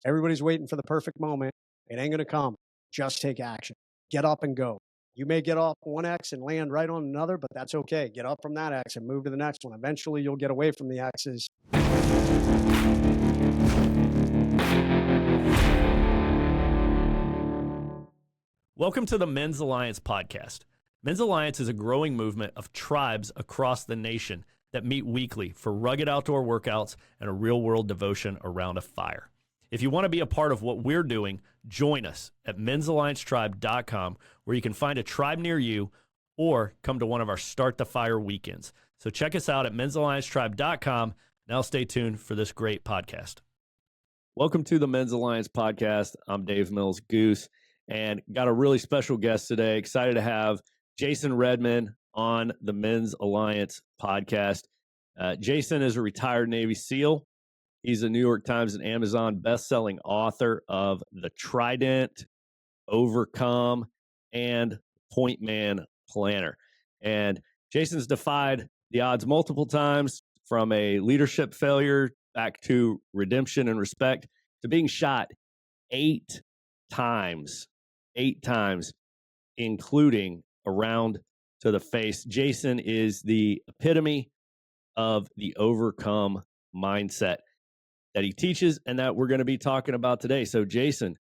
Everybody's waiting for the perfect moment. It ain't going to come. Just take action. Get up and go. You may get off one X and land right on another, but that's okay. Get up from that X and move to the next one. Eventually, you'll get away from the X's. Welcome to the Men's Alliance podcast. Men's Alliance is a growing movement of tribes across the nation that meet weekly for rugged outdoor workouts and a real-world devotion around a fire. If you want to be a part of what we're doing, join us at men'salliancetribe.com, where you can find a tribe near you or come to one of our Start the Fire weekends. So check us out at men'salliancetribe.com. Now stay tuned for this great podcast. Welcome to the Men's Alliance podcast. I'm Dave Mills Goose, and got a really special guest today. Excited to have Jason Redman on the Men's Alliance podcast. Jason is a retired Navy SEAL. He's a New York Times and Amazon best-selling author of The Trident, Overcome, and Point Man Planner. And Jason's defied the odds multiple times, from a leadership failure back to redemption and respect to being shot 8 times, including a round to the face. Jason is the epitome of the overcome mindset that he teaches and that we're going to be talking about today. So, Jason,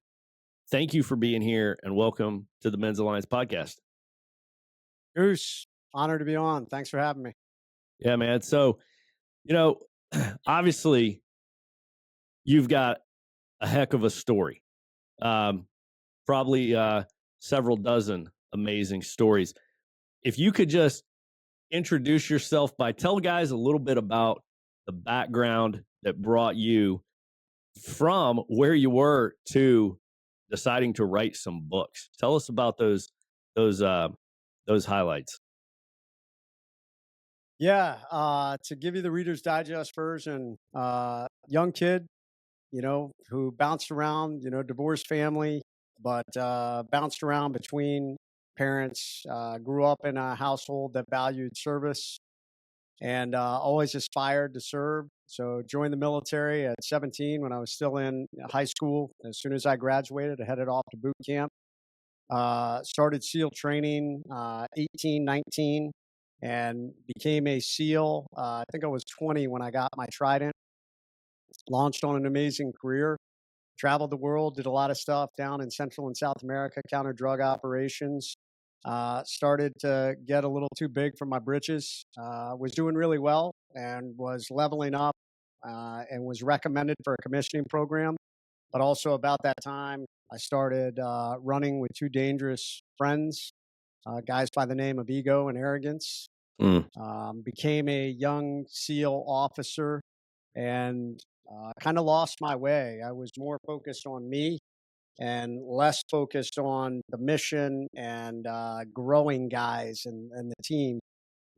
thank you for being here and welcome to the Men's Alliance podcast. Goose, honored to be on. Thanks for having me. Yeah, man. So, obviously, you've got a heck of a story. Probably several dozen amazing stories. If you could just introduce yourself tell guys a little bit about the background that brought you from where you were to deciding to write some books. Tell us about those highlights. Yeah, to give you the Reader's Digest version, young kid, who bounced around, divorced family, but bounced around between parents, grew up in a household that valued service and always aspired to serve. So joined the military at 17 when I was still in high school. As soon as I graduated, I headed off to boot camp. Started SEAL training 18, 19, and became a SEAL. I think I was 20 when I got my Trident. Launched on an amazing career. Traveled the world, did a lot of stuff down in Central and South America, counter drug operations. Started to get a little too big for my britches. Was doing really well and was leveling up and was recommended for a commissioning program. But also about that time, I started running with 2 dangerous friends, guys by the name of Ego and Arrogance. Became a young SEAL officer and kind of lost my way. I was more focused on me and less focused on the mission and growing guys and the team,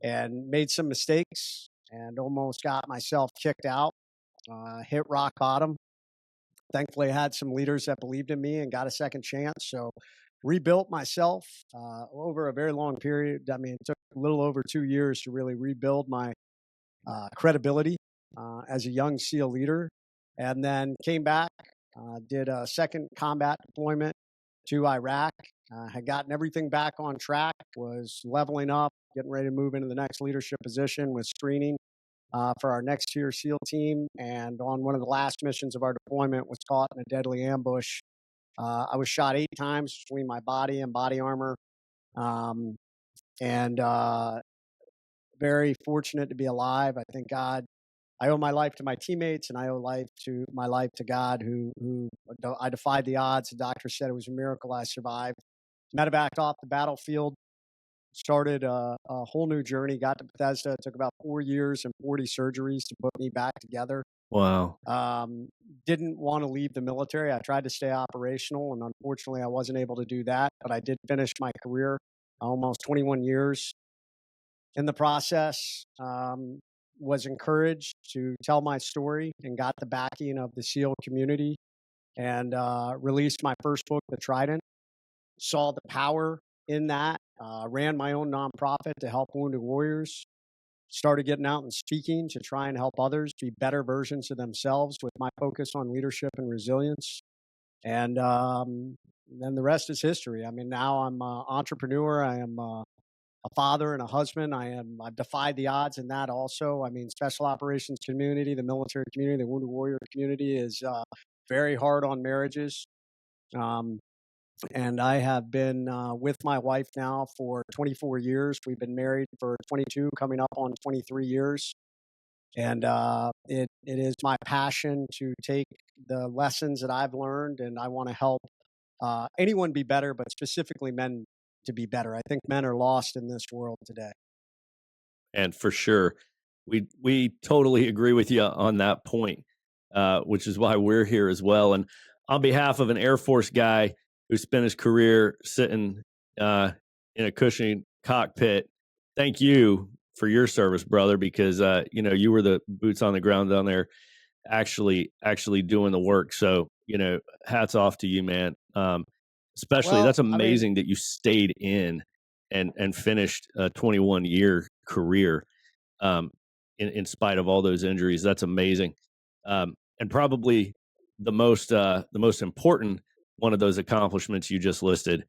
and made some mistakes and almost got myself kicked out, hit rock bottom. Thankfully, I had some leaders that believed in me and got a second chance. So rebuilt myself over a very long period. I mean, it took a little over 2 years to really rebuild my credibility as a young SEAL leader, and then came back, did a second combat deployment to Iraq, had gotten everything back on track, was leveling up, getting ready to move into the next leadership position, was screening for our next tier SEAL team. And on one of the last missions of our deployment, was caught in a deadly ambush. I was shot 8 times between my body and body armor, and very fortunate to be alive. I thank God. I owe my life to my teammates, and I owe my life to God, who I defied the odds. The doctor said it was a miracle I survived. Medevaced off the battlefield, started a whole new journey. Got to Bethesda. It took about 4 years and 40 surgeries to put me back together. Wow. Didn't want to leave the military. I tried to stay operational, and unfortunately, I wasn't able to do that. But I did finish my career, almost 21 years. In the process, was encouraged to tell my story and got the backing of the SEAL community, and released my first book, The Trident. Saw the power in that. Ran my own nonprofit to help wounded warriors. started getting out and speaking to try and help others be better versions of themselves with my focus on leadership and resilience. And then the rest is history. I mean, now I'm an entrepreneur. I am a father and a husband. I've defied the odds in that also. I mean, special operations community, the military community, the wounded warrior community is very hard on marriages. And I have been with my wife now for 24 years. We've been married for 22, coming up on 23 years. And it is my passion to take the lessons that I've learned, and I want to help anyone be better, but specifically men to be better. I think men are lost in this world today. And for sure, we totally agree with you on that point, which is why we're here as well. And on behalf of an Air Force guy who spent his career sitting in a cushioning cockpit, thank you for your service, brother, because you were the boots on the ground down there, actually doing the work. So hats off to you, man. Especially Well, that's I mean, amazing that you stayed in and finished a 21-year career in spite of all those injuries. That's amazing. And probably the most important one of those accomplishments you just listed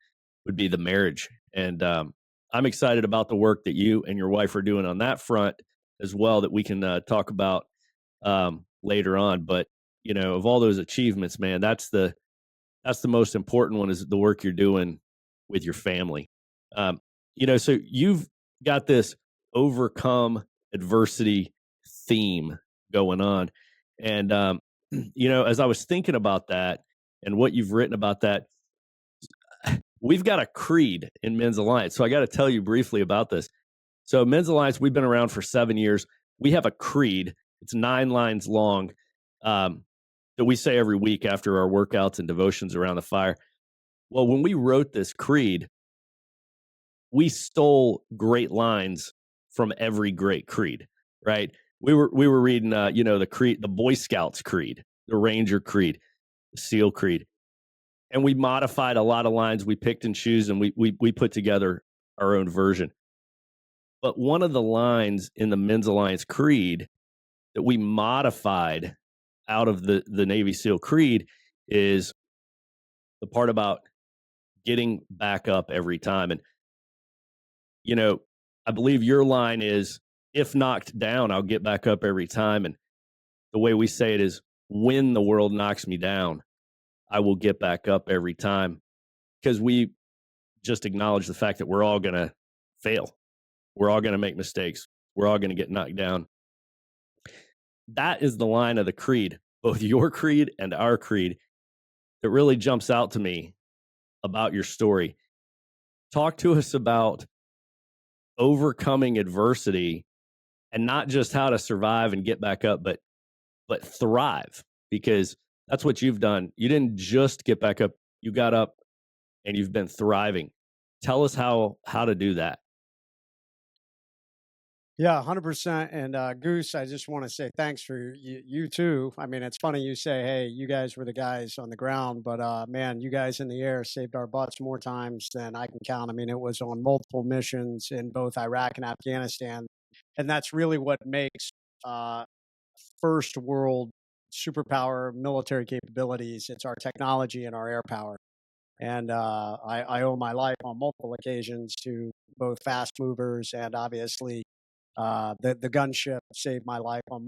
would be the marriage. And I'm excited about the work that you and your wife are doing on that front as well, that we can talk about later on. But of all those achievements, man, that's the most important one, is the work you're doing with your family. So you've got this overcome adversity theme going on. And, as I was thinking about that and what you've written about that, we've got a creed in Men's Alliance. So I got to tell you briefly about this. So Men's Alliance, we've been around for 7 years. We have a creed. It's 9 lines long that we say every week after our workouts and devotions around the fire. Well, when we wrote this creed, we stole great lines from every great creed, right? We were reading, the creed, the Boy Scouts creed, the Ranger creed, the SEAL creed, and we modified a lot of lines. We picked and choose, and we put together our own version. But one of the lines in the Men's Alliance creed that we modified out of the Navy SEAL creed is the part about getting back up every time. And I believe your line is, if knocked down, I'll get back up every time. And the way we say it is, when the world knocks me down, I will get back up every time. Because we just acknowledge the fact that we're all going to fail. We're all going to make mistakes. We're all going to get knocked down. That is the line of the creed, both your creed and our creed, that really jumps out to me about your story. Talk to us about overcoming adversity, and not just how to survive and get back up, but thrive, because that's what you've done. You didn't just get back up, you got up and you've been thriving. Tell us how to do that. Yeah, 100%. And Goose, I just want to say thanks for you too. I mean, it's funny you say, hey, you guys were the guys on the ground, but man, you guys in the air saved our butts more times than I can count. I mean, it was on multiple missions in both Iraq and Afghanistan. And that's really what makes first world superpower military capabilities. It's our technology and our air power. And I owe my life on multiple occasions to both fast movers, and obviously the gunship saved my life on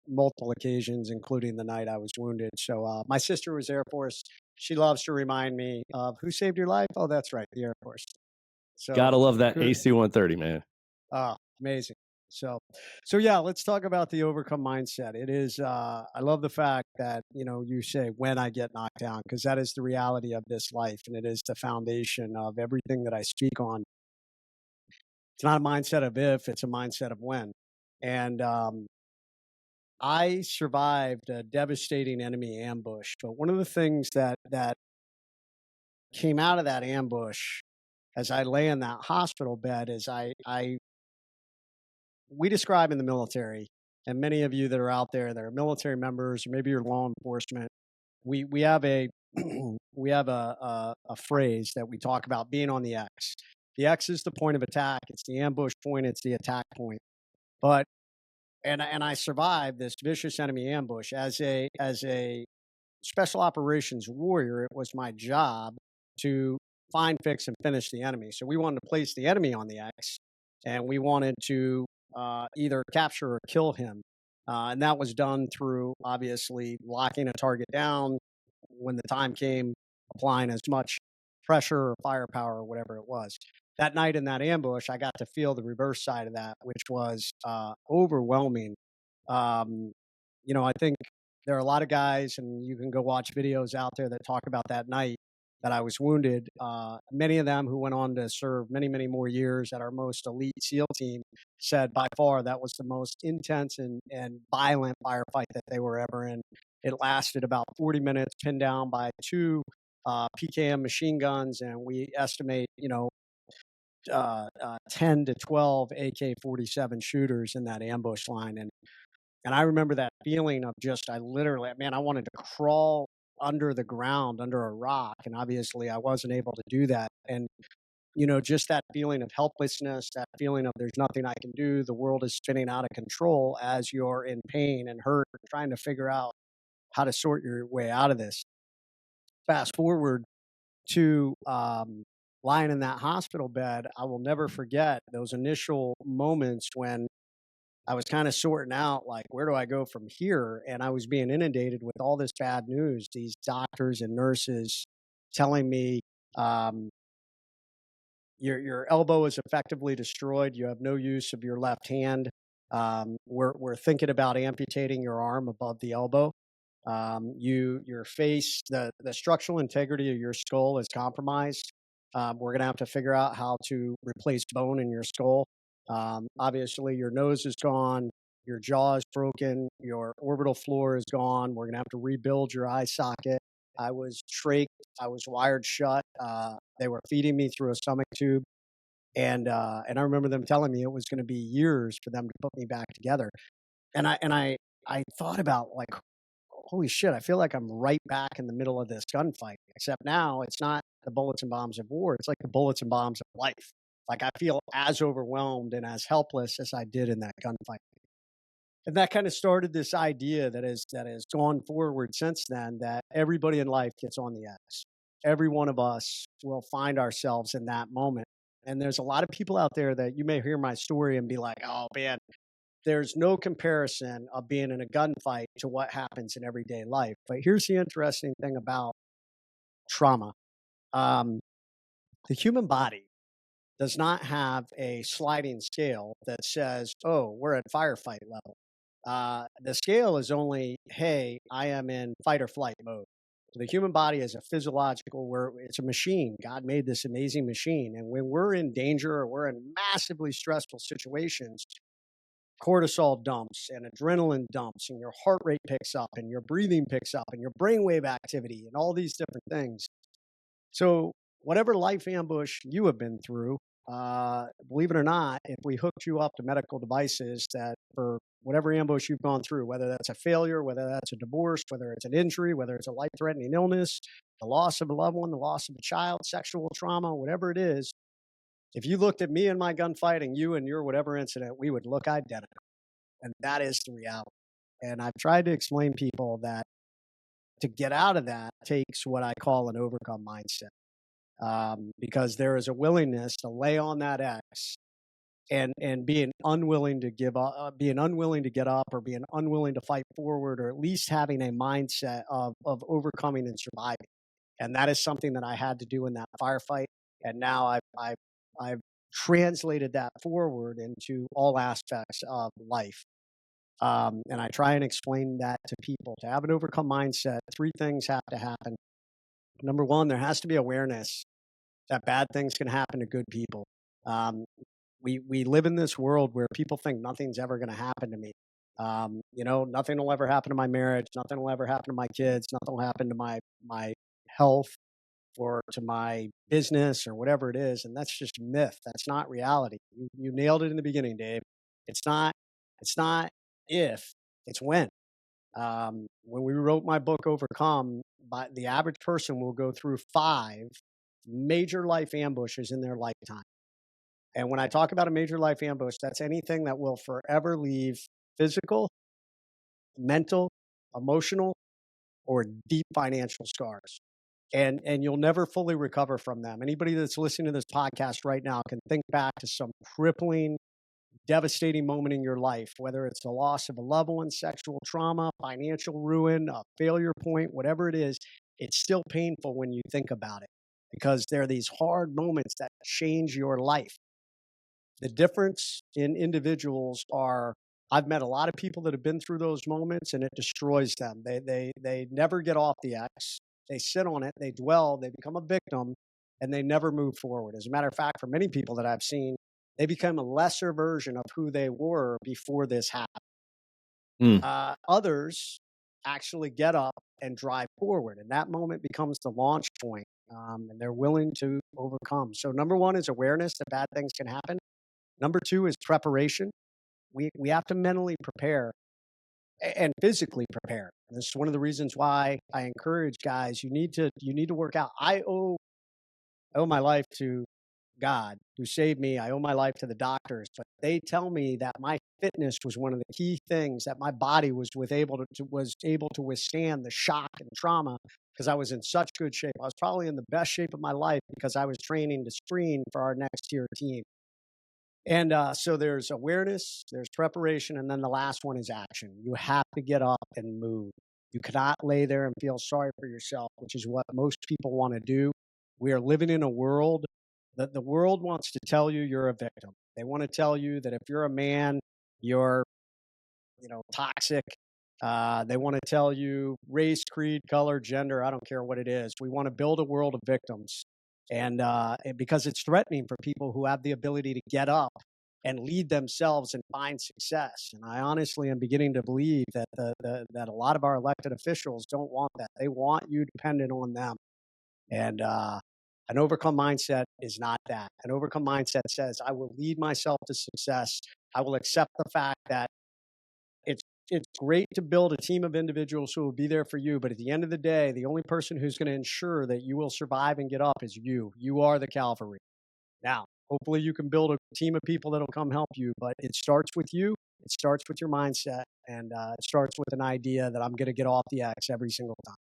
multiple occasions, including the night I was wounded. So my sister was Air Force. She loves to remind me of who saved your life. Oh, that's right, the Air Force. So Gotta love that AC-130, man. Amazing. So yeah, let's talk about the overcome mindset. It is, I love the fact that, you say when I get knocked down, because that is the reality of this life. And it is the foundation of everything that I speak on. It's not a mindset of if, it's a mindset of when. And I survived a devastating enemy ambush. But one of the things that came out of that ambush as I lay in that hospital bed is we describe in the military, and many of you that are out there that are military members, or maybe you're law enforcement, we have a we have a phrase that we talk about being on the X. The X is the point of attack. It's the ambush point. It's the attack point. But and I survived this vicious enemy ambush as a special operations warrior. It was my job to find, fix, and finish the enemy. So we wanted to place the enemy on the X, and we wanted to either capture or kill him. And that was done through obviously locking a target down when the time came, applying as much pressure or firepower or whatever it was. That night in that ambush, I got to feel the reverse side of that, which was overwhelming. Um, I think there are a lot of guys, and you can go watch videos out there that talk about that night that I was wounded. Many of them who went on to serve many, many more years at our most elite SEAL team said by far that was the most intense and violent firefight that they were ever in. It lasted about 40 minutes, pinned down by two PKM machine guns, and we estimate, 10 to 12 AK-47 shooters in that ambush line. And I remember that feeling of just, I wanted to crawl under the ground, under a rock. And obviously I wasn't able to do that. And, just that feeling of helplessness, that feeling of there's nothing I can do. The world is spinning out of control as you're in pain and hurt, and trying to figure out how to sort your way out of this. Fast forward to lying in that hospital bed. I will never forget those initial moments when I was kind of sorting out, like, where do I go from here? And I was being inundated with all this bad news. These doctors and nurses telling me, your elbow is effectively destroyed. You have no use of your left hand. We're thinking about amputating your arm above the elbow. Your face, the structural integrity of your skull is compromised. We're going to have to figure out how to replace bone in your skull. Obviously, your nose is gone, your jaw is broken, your orbital floor is gone. We're going to have to rebuild your eye socket. I was trached, I was wired shut. They were feeding me through a stomach tube. And I remember them telling me it was going to be years for them to put me back together. And I thought about, like, holy shit, I feel like I'm right back in the middle of this gunfight, except now it's not the bullets and bombs of war. It's like the bullets and bombs of life. Like, I feel as overwhelmed and as helpless as I did in that gunfight. And that kind of started this idea that has gone forward since then, that everybody in life gets on the X. Every one of us will find ourselves in that moment. And there's a lot of people out there that you may hear my story and be like, oh man, there's no comparison of being in a gunfight to what happens in everyday life. But here's the interesting thing about trauma. The human body does not have a sliding scale that says, oh, we're at firefight level. The scale is only, hey, I am in fight or flight mode. So the human body is a physiological, it's a machine. God made this amazing machine. And when we're in danger or we're in massively stressful situations, cortisol dumps and adrenaline dumps, and your heart rate picks up and your breathing picks up and your brainwave activity and all these different things. So whatever life ambush you have been through, believe it or not, if we hooked you up to medical devices that for whatever ambush you've gone through, whether that's a failure, whether that's a divorce, whether it's an injury, whether it's a life-threatening illness, the loss of a loved one, the loss of a child, sexual trauma, whatever it is, if you looked at me in my gunfight and you in your whatever incident, we would look identical. And that is the reality. And I've tried to explain people that to get out of that takes what I call an overcome mindset. Because there is a willingness to lay on that X and being unwilling to give up, being unwilling to get up, or being unwilling to fight forward, or at least having a mindset of overcoming and surviving. And that is something that I had to do in that firefight. And now I've translated that forward into all aspects of life. And I try and explain that to people. To have an overcome mindset, three things have to happen. Number one, there has to be awareness that bad things can happen to good people. We live in this world where people think nothing's ever going to happen to me. Nothing will ever happen to my marriage. Nothing will ever happen to my kids. Nothing will happen to my health or to my business or whatever it is. And that's just myth. That's not reality. You nailed it in the beginning, Dave. It's not if, it's when. When we wrote my book, Overcome, the average person will go through 5 major life ambushes in their lifetime. And when I talk about a major life ambush, that's anything that will forever leave physical, mental, emotional, or deep financial scars. And you'll never fully recover from them. Anybody that's listening to this podcast right now can think back to some crippling, devastating moment in your life, whether it's the loss of a loved one, sexual trauma, financial ruin, a failure point, whatever it is. It's still painful when you think about it, because there are these hard moments that change your life. The difference in individuals are, I've met a lot of people that have been through those moments and it destroys them. They never get off the X. They sit on it, they dwell, they become a victim, and they never move forward. As a matter of fact, for many people that I've seen, they become a lesser version of who they were before this happened. Others actually get up and drive forward, and that moment becomes the launch point, and they're willing to overcome. So number one is awareness that bad things can happen. Number two is preparation. We have to mentally prepare and physically prepare. And this is one of the reasons why I encourage guys, you need to work out. I owe my life to God who saved me. I owe my life to the doctors, but they tell me that my fitness was one of the key things that my body was able to withstand the shock and trauma, because I was in such good shape. I was probably in the best shape of my life because I was training to screen for our next tier team. And so there's awareness, there's preparation, and then the last one is action. You have to get up and move. You cannot lay there and feel sorry for yourself, which is what most people want to do. We are living in a world that the world wants to tell you you're a victim. They want to tell you that if you're a man, you're, toxic. They want to tell you race, creed, color, gender. I don't care what it is. We want to build a world of victims. And because it's threatening for people who have the ability to get up and lead themselves and find success. And I honestly am beginning to believe that that a lot of our elected officials don't want that. They want you dependent on them. And an overcome mindset is not that. An overcome mindset says, I will lead myself to success. I will accept the fact that it's great to build a team of individuals who will be there for you. But at the end of the day, the only person who's going to ensure that you will survive and get up is you. You are the cavalry. Now, hopefully you can build a team of people that'll come help you, but it starts with you. It starts with your mindset, and it starts with an idea that I'm going to get off the X every single time.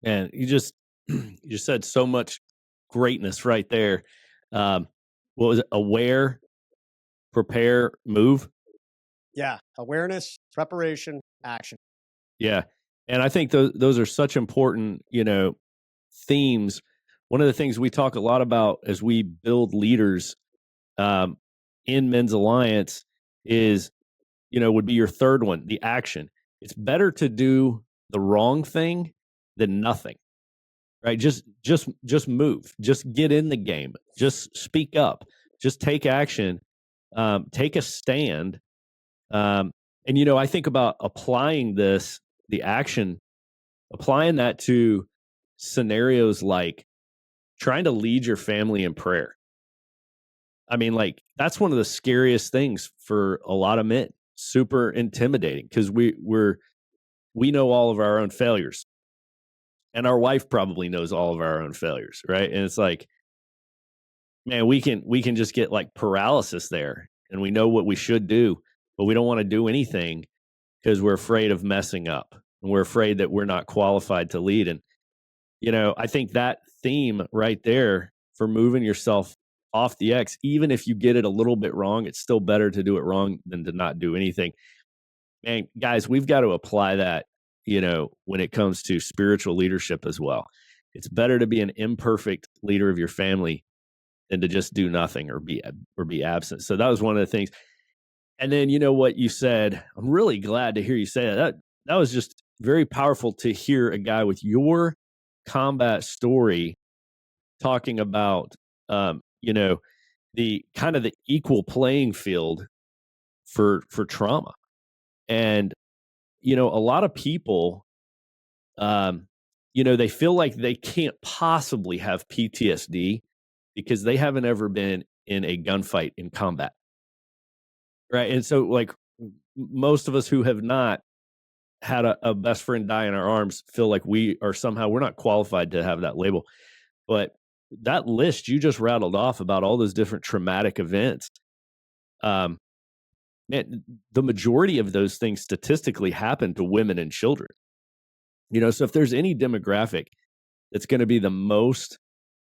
And you just said so much greatness right there. What was it? Aware, prepare, move. Yeah. Awareness, preparation, action. Yeah. And I think those are such important, themes. One of the things we talk a lot about as we build leaders in Men's Alliance is, would be your third one, the action. It's better to do the wrong thing than nothing, right? Just move, just get in the game, just speak up, just take action, take a stand. And, I think about applying the action, applying that to scenarios like trying to lead your family in prayer. I mean, like, that's one of the scariest things for a lot of men. Super intimidating, because we know all of our own failures, and our wife probably knows all of our own failures, right? And it's like, man, we can just get like paralysis there, and we know what we should do, but we don't want to do anything because we're afraid of messing up, and we're afraid that we're not qualified to lead. And I think that theme right there for moving yourself off the X, even if you get it a little bit wrong, it's still better to do it wrong than to not do anything. Man, guys, we've got to apply that, when it comes to spiritual leadership as well. It's better to be an imperfect leader of your family than to just do nothing or be absent. So that was one of the things. And then, what you said, I'm really glad to hear you say that. That was just very powerful to hear a guy with your combat story talking about, the kind of the equal playing field for trauma. And, a lot of people, they feel like they can't possibly have PTSD because they haven't ever been in a gunfight in combat. Right. And so, like, most of us who have not had a best friend die in our arms feel like we're not qualified to have that label. But that list you just rattled off about all those different traumatic events, um, man, the majority of those things statistically happen to women and children. So if there's any demographic that's going to be the most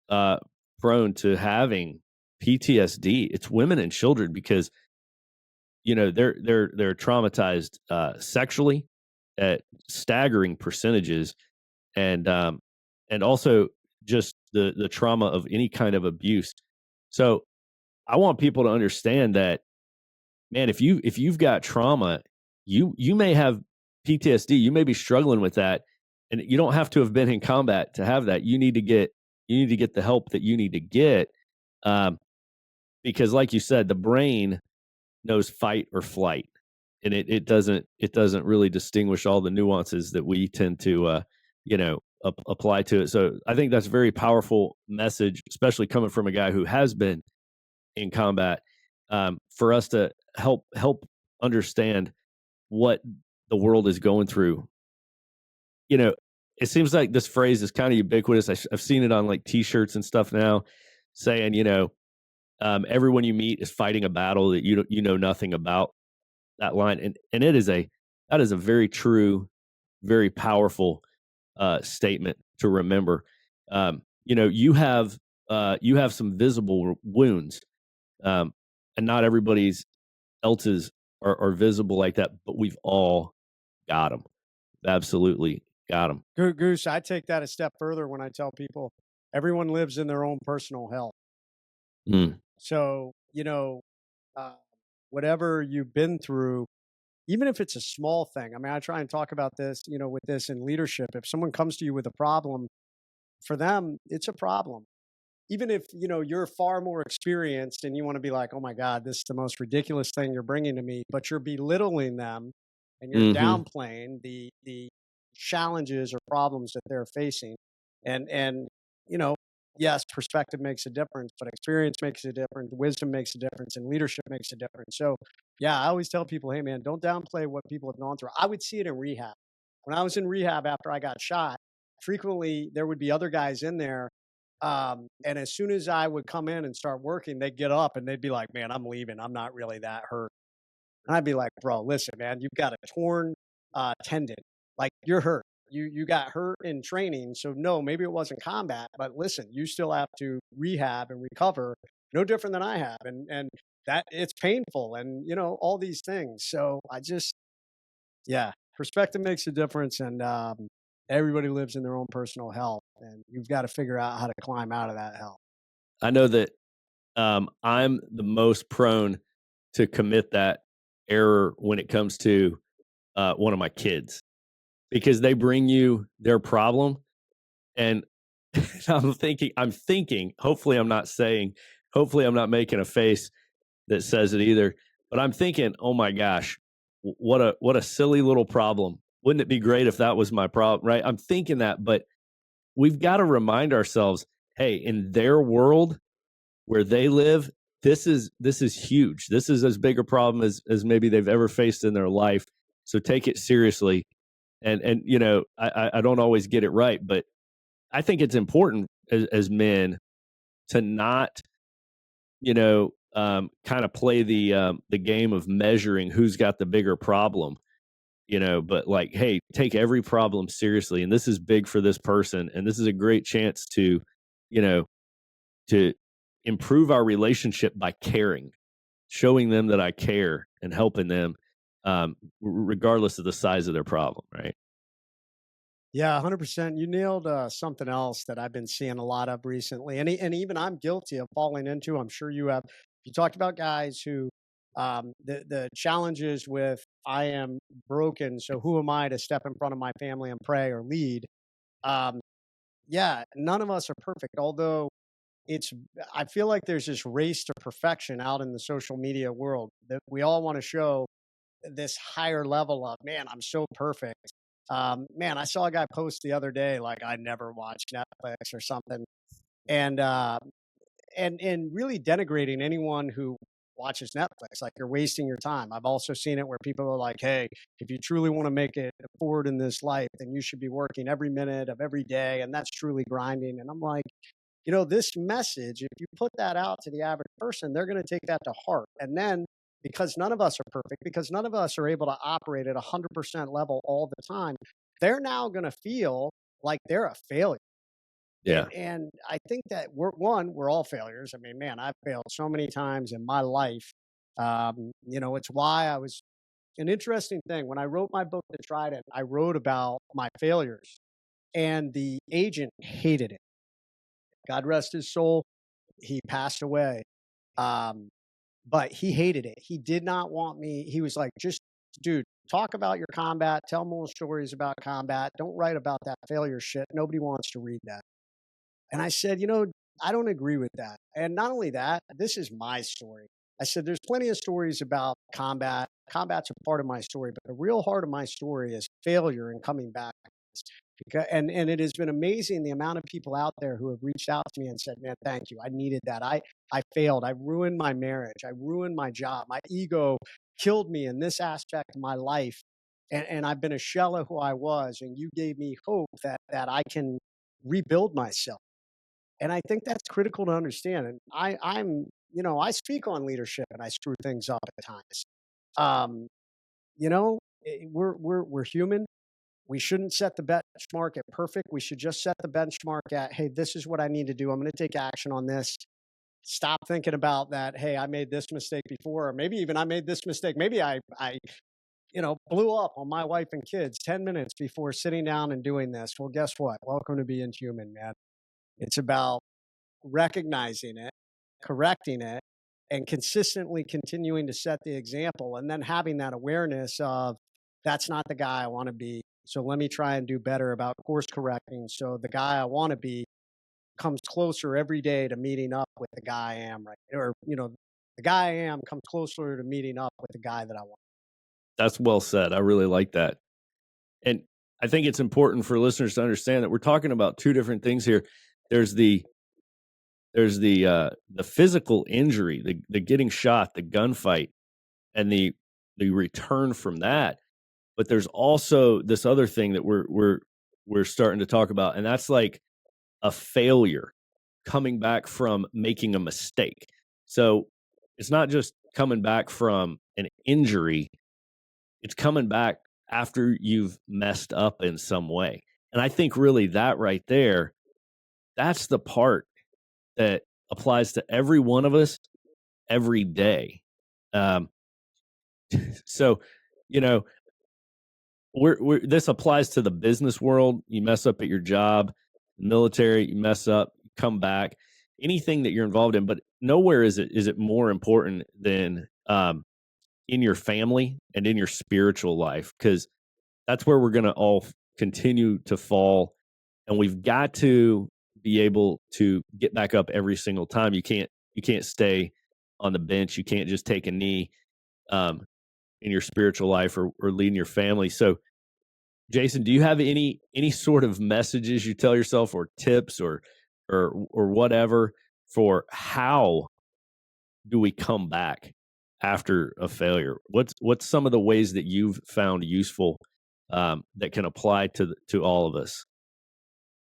uh, prone to having PTSD, it's women and children because they're traumatized sexually at staggering percentages, and also just the trauma of any kind of abuse. So I want people to understand that, man, if you've got trauma, you may have PTSD, you may be struggling with that, and you don't have to have been in combat to have that. You need to get the help that you need to get, um, because, like you said, the brain knows fight or flight, and it doesn't really distinguish all the nuances that we tend to apply to it. So I think that's a very powerful message, especially coming from a guy who has been in combat, for us to help understand what the world is going through. You know, it seems like this phrase is kind of ubiquitous. I've seen it on like T-shirts and stuff now, saying, everyone you meet is fighting a battle that you know nothing about. That line, and that is a very true, very powerful statement to remember. You have some visible wounds, and not everybody's else's are visible like that, but we've all got them. Absolutely got them. Goose, I take that a step further when I tell people everyone lives in their own personal hell. Mm. So, uh, whatever you've been through, even if it's a small thing, I mean, I try and talk about this, with this in leadership. If someone comes to you with a problem, for them, it's a problem. Even if, you're far more experienced and you want to be like, oh my God, this is the most ridiculous thing you're bringing to me, but you're belittling them and you're Hmm. downplaying the challenges or problems that they're facing. And, you know, yes, perspective makes a difference, but experience makes a difference, wisdom makes a difference, and leadership makes a difference. So yeah, I always tell people, hey man, don't downplay what people have gone through. I would see it in rehab. When I was in rehab after I got shot, frequently there would be other guys in there, and as soon as I would come in and start working, they'd get up and they'd be like, man, I'm leaving. I'm not really that hurt. And I'd be like, bro, listen, man, you've got a torn tendon. Like you're hurt. You got hurt in training. So no, maybe it wasn't combat, but listen, you still have to rehab and recover, no different than I have. And that it's painful and all these things. So yeah, perspective makes a difference, and everybody lives in their own personal hell, and you've got to figure out how to climb out of that hell. I know that I'm the most prone to commit that error when it comes to one of my kids, because they bring you their problem, and I'm thinking, hopefully I'm not making a face that says it either, but I'm thinking, oh my gosh, what a silly little problem. Wouldn't it be great if that was my problem, right? I'm thinking that, but we've got to remind ourselves, hey, in their world where they live, this is huge. This is as big a problem as maybe they've ever faced in their life. So take it seriously. And I don't always get it right, but I think it's important as men to not, kind of play the game of measuring who's got the bigger problem, but like, hey, take every problem seriously, and this is big for this person, and this is a great chance to, you know, to improve our relationship by caring, showing them that I care and helping them, regardless of the size of their problem, right? Yeah, 100%. You nailed something else that I've been seeing a lot of recently, and even I'm guilty of falling into. I'm sure you have. You talked about guys who the challenges with I am broken, so who am I to step in front of my family and pray or lead? Um, yeah, none of us are perfect. Although it's, I feel like there's this race to perfection out in the social media world that we all want to show this higher level of, man, I'm so perfect. Man, I saw a guy post the other day like I never watched Netflix or something, and and really denigrating anyone who watches Netflix. Like you're wasting your time. I've also seen it where people are like, "Hey, if you truly want to make it forward in this life, then you should be working every minute of every day, and that's truly grinding." And I'm like, this message, if you put that out to the average person, they're going to take that to heart. And then because none of us are perfect, because none of us are able to operate at 100% level all the time, they're now going to feel like they're a failure. Yeah. And I think that we're all failures. I mean, man, I've failed so many times in my life. It's why I was an interesting thing. When I wrote my book, The Trident, I wrote about my failures, and the agent hated it. God rest his soul. He passed away. But he hated it. He did not want me. He was like, just, dude, talk about your combat. Tell more stories about combat. Don't write about that failure shit. Nobody wants to read that. And I said, I don't agree with that. And not only that, this is my story. I said, there's plenty of stories about combat. Combat's a part of my story, but the real heart of my story is failure and coming back. And it has been amazing the amount of people out there who have reached out to me and said, man, thank you. I needed that. I failed. I ruined my marriage. I ruined my job. My ego killed me in this aspect of my life. And I've been a shell of who I was. And you gave me hope that I can rebuild myself. And I think that's critical to understand. And I speak on leadership and I screw things up at times. We're human. We shouldn't set the benchmark at perfect. We should just set the benchmark at, hey, this is what I need to do. I'm going to take action on this. Stop thinking about that. Hey, I made this mistake before, or maybe even I made this mistake. Maybe I blew up on my wife and kids 10 minutes before sitting down and doing this. Well, guess what? Welcome to being human, man. It's about recognizing it, correcting it, and consistently continuing to set the example, and then having that awareness of that's not the guy I want to be. So let me try and do better about course correcting. So the guy I want to be comes closer every day to meeting up with the guy I am, right? Or, the guy I am comes closer to meeting up with the guy that I want. That's well said. I really like that. And I think it's important for listeners to understand that we're talking about two different things here. There's the physical injury, the getting shot, the gunfight, and the return from that. But there's also this other thing that we're starting to talk about, and that's like a failure coming back from making a mistake. So it's not just coming back from an injury, it's coming back after you've messed up in some way. And I think really that right there, that's the part that applies to every one of us every day. So, you know, this applies to the business world. You mess up at your job, military, you mess up, come back, anything that you're involved in. But nowhere is it more important than in your family and in your spiritual life, because that's where we're going to all continue to fall, and we've got to be able to get back up every single time. You can't stay on the bench. You can't just take a knee in your spiritual life or leading your family. So, Jason, do you have any sort of messages you tell yourself, or tips, or whatever, for how do we come back after a failure? What's some of the ways that you've found useful that can apply to all of us?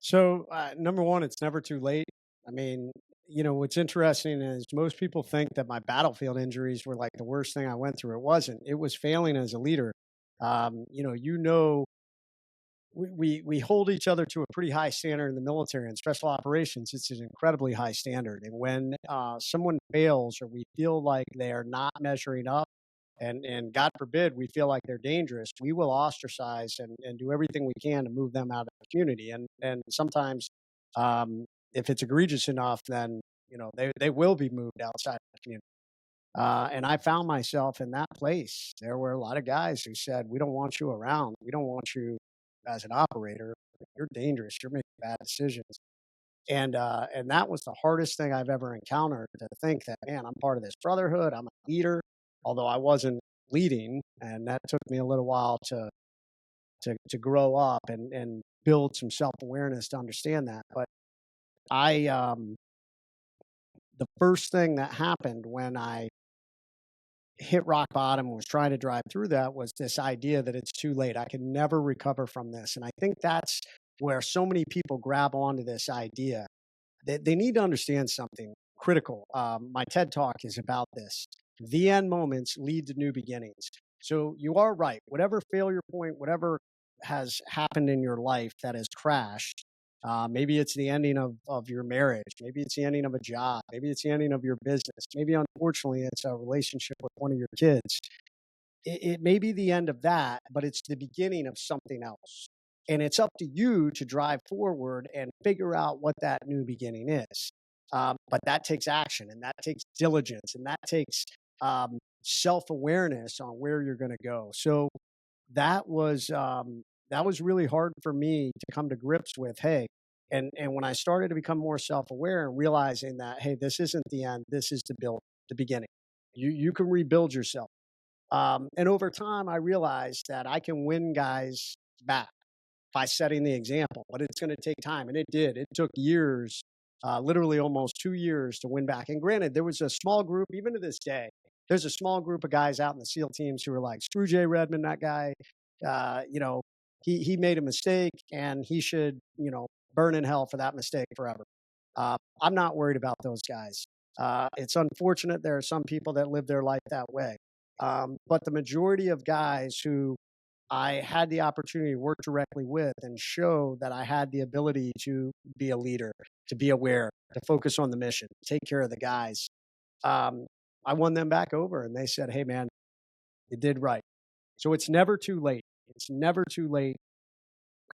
So, number one, it's never too late. I mean, what's interesting is most people think that my battlefield injuries were like the worst thing I went through. It wasn't. It was failing as a leader. We hold each other to a pretty high standard in the military and special operations. It's an incredibly high standard. And when someone fails, or we feel like they are not measuring up, and God forbid we feel like they're dangerous, we will ostracize and do everything we can to move them out of the community. And sometimes, if it's egregious enough, then they will be moved outside of the community. And I found myself in that place. There were a lot of guys who said, "We don't want you around. We don't want you as an operator. You're dangerous. You're making bad decisions." And that was the hardest thing I've ever encountered, to think that, man, I'm part of this brotherhood. I'm a leader, although I wasn't leading, and that took me a little while to grow up and build some self-awareness to understand that. But the first thing that happened when I hit rock bottom and was trying to drive through that was this idea that it's too late. I can never recover from this. And I think that's where so many people grab onto this idea. they need to understand something critical. My TED talk is about this. The end moments lead to new beginnings. So you are right. Whatever failure point, whatever has happened in your life that has crashed, maybe it's the ending of your marriage. Maybe it's the ending of a job. Maybe it's the ending of your business. Maybe, unfortunately, it's a relationship with one of your kids. It may be the end of that, but it's the beginning of something else. And it's up to you to drive forward and figure out what that new beginning is. But that takes action, and that takes diligence, and that takes self-awareness on where you're going to go. So that was really hard for me to come to grips with. Hey, and when I started to become more self-aware and realizing that, hey, this isn't the end, this is the beginning. You can rebuild yourself. And over time, I realized that I can win guys back by setting the example, but it's going to take time. And it did. It took years, literally almost 2 years to win back. And granted, there was a small group, even to this day, there's a small group of guys out in the SEAL teams who are like, screw Jay Redman, that guy, he made a mistake and he should, burn in hell for that mistake forever. I'm not worried about those guys. It's unfortunate there are some people that live their life that way. But the majority of guys who I had the opportunity to work directly with and show that I had the ability to be a leader, to be aware, to focus on the mission, take care of the guys. I won them back over and they said, hey, man, you did right. So it's never too late. It's never too late.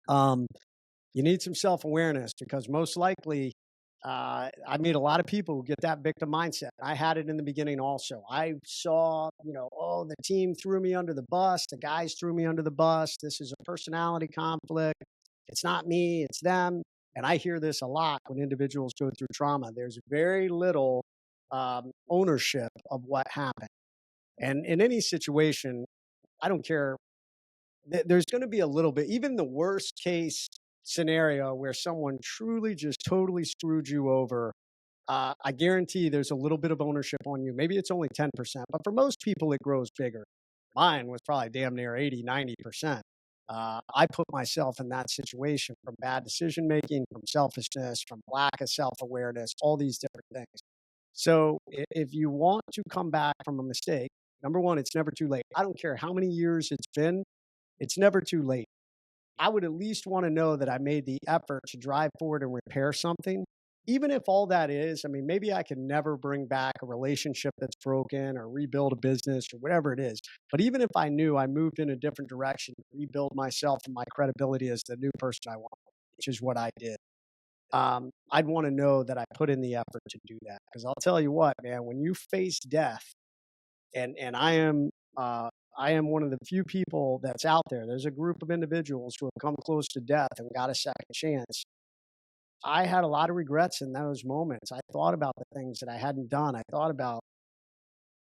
You need some self-awareness because most likely I meet a lot of people who get that victim mindset. I had it in the beginning also. I saw, the team threw me under the bus. The guys threw me under the bus. This is a personality conflict. It's not me, it's them. And I hear this a lot when individuals go through trauma. There's very little ownership of what happened. And in any situation, I don't care. There's going to be a little bit, even the worst case scenario where someone truly just totally screwed you over. I guarantee there's a little bit of ownership on you. Maybe it's only 10%, but for most people, it grows bigger. Mine was probably damn near 80, 90%. I put myself in that situation from bad decision making, from selfishness, from lack of self-awareness, all these different things. So if you want to come back from a mistake, number one, it's never too late. I don't care how many years it's been, it's never too late. I would at least want to know that I made the effort to drive forward and repair something. Even if all that is, maybe I can never bring back a relationship that's broken or rebuild a business or whatever it is. But even if I knew I moved in a different direction, rebuild myself and my credibility as the new person I want, which is what I did. I'd want to know that I put in the effort to do that. Because I'll tell you what, man, when you face death, and I am one of the few people that's out there. There's a group of individuals who have come close to death and got a second chance. I had a lot of regrets in those moments. I thought about the things that I hadn't done. I thought about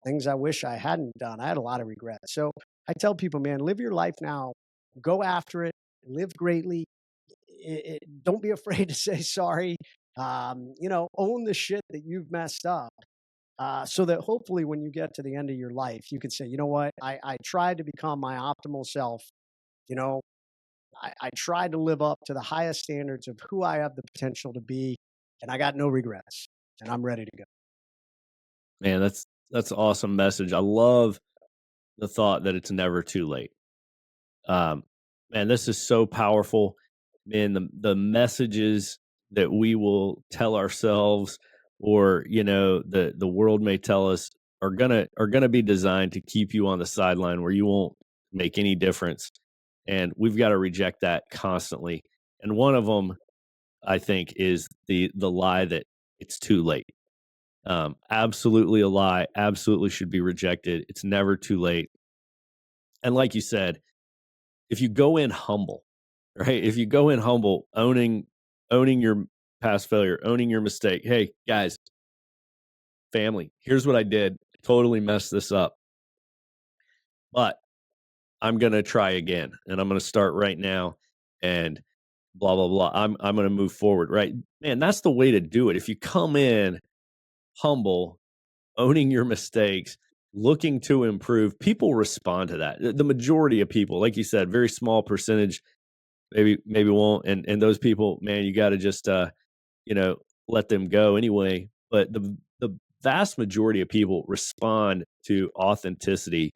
things I wish I hadn't done. I had a lot of regrets. So I tell people, man, live your life now. Go after it. Live greatly. Don't be afraid to say sorry. Own the shit that you've messed up. So that hopefully when you get to the end of your life, you can say, you know what, I tried to become my optimal self. I tried to live up to the highest standards of who I have the potential to be, and I got no regrets, and I'm ready to go. Man, that's an awesome message. I love the thought that it's never too late. Man, this is so powerful. Man, the messages that we will tell ourselves or the world may tell us are gonna be designed to keep you on the sideline where you won't make any difference. And we've got to reject that constantly. And one of them, I think, is the lie that it's too late. Absolutely a lie. Absolutely should be rejected. It's never too late. And like you said, if you go in humble, right? If you go in humble, owning your past failure, owning your mistake. Hey, guys, family, here's what I did. Totally messed this up. But I'm going to try again and I'm going to start right now and blah, blah, blah. I'm going to move forward, right? Man, that's the way to do it. If you come in humble, owning your mistakes, looking to improve, people respond to that. The majority of people, like you said, very small percentage, maybe won't. And those people, man, you got to just, let them go anyway. But the vast majority of people respond to authenticity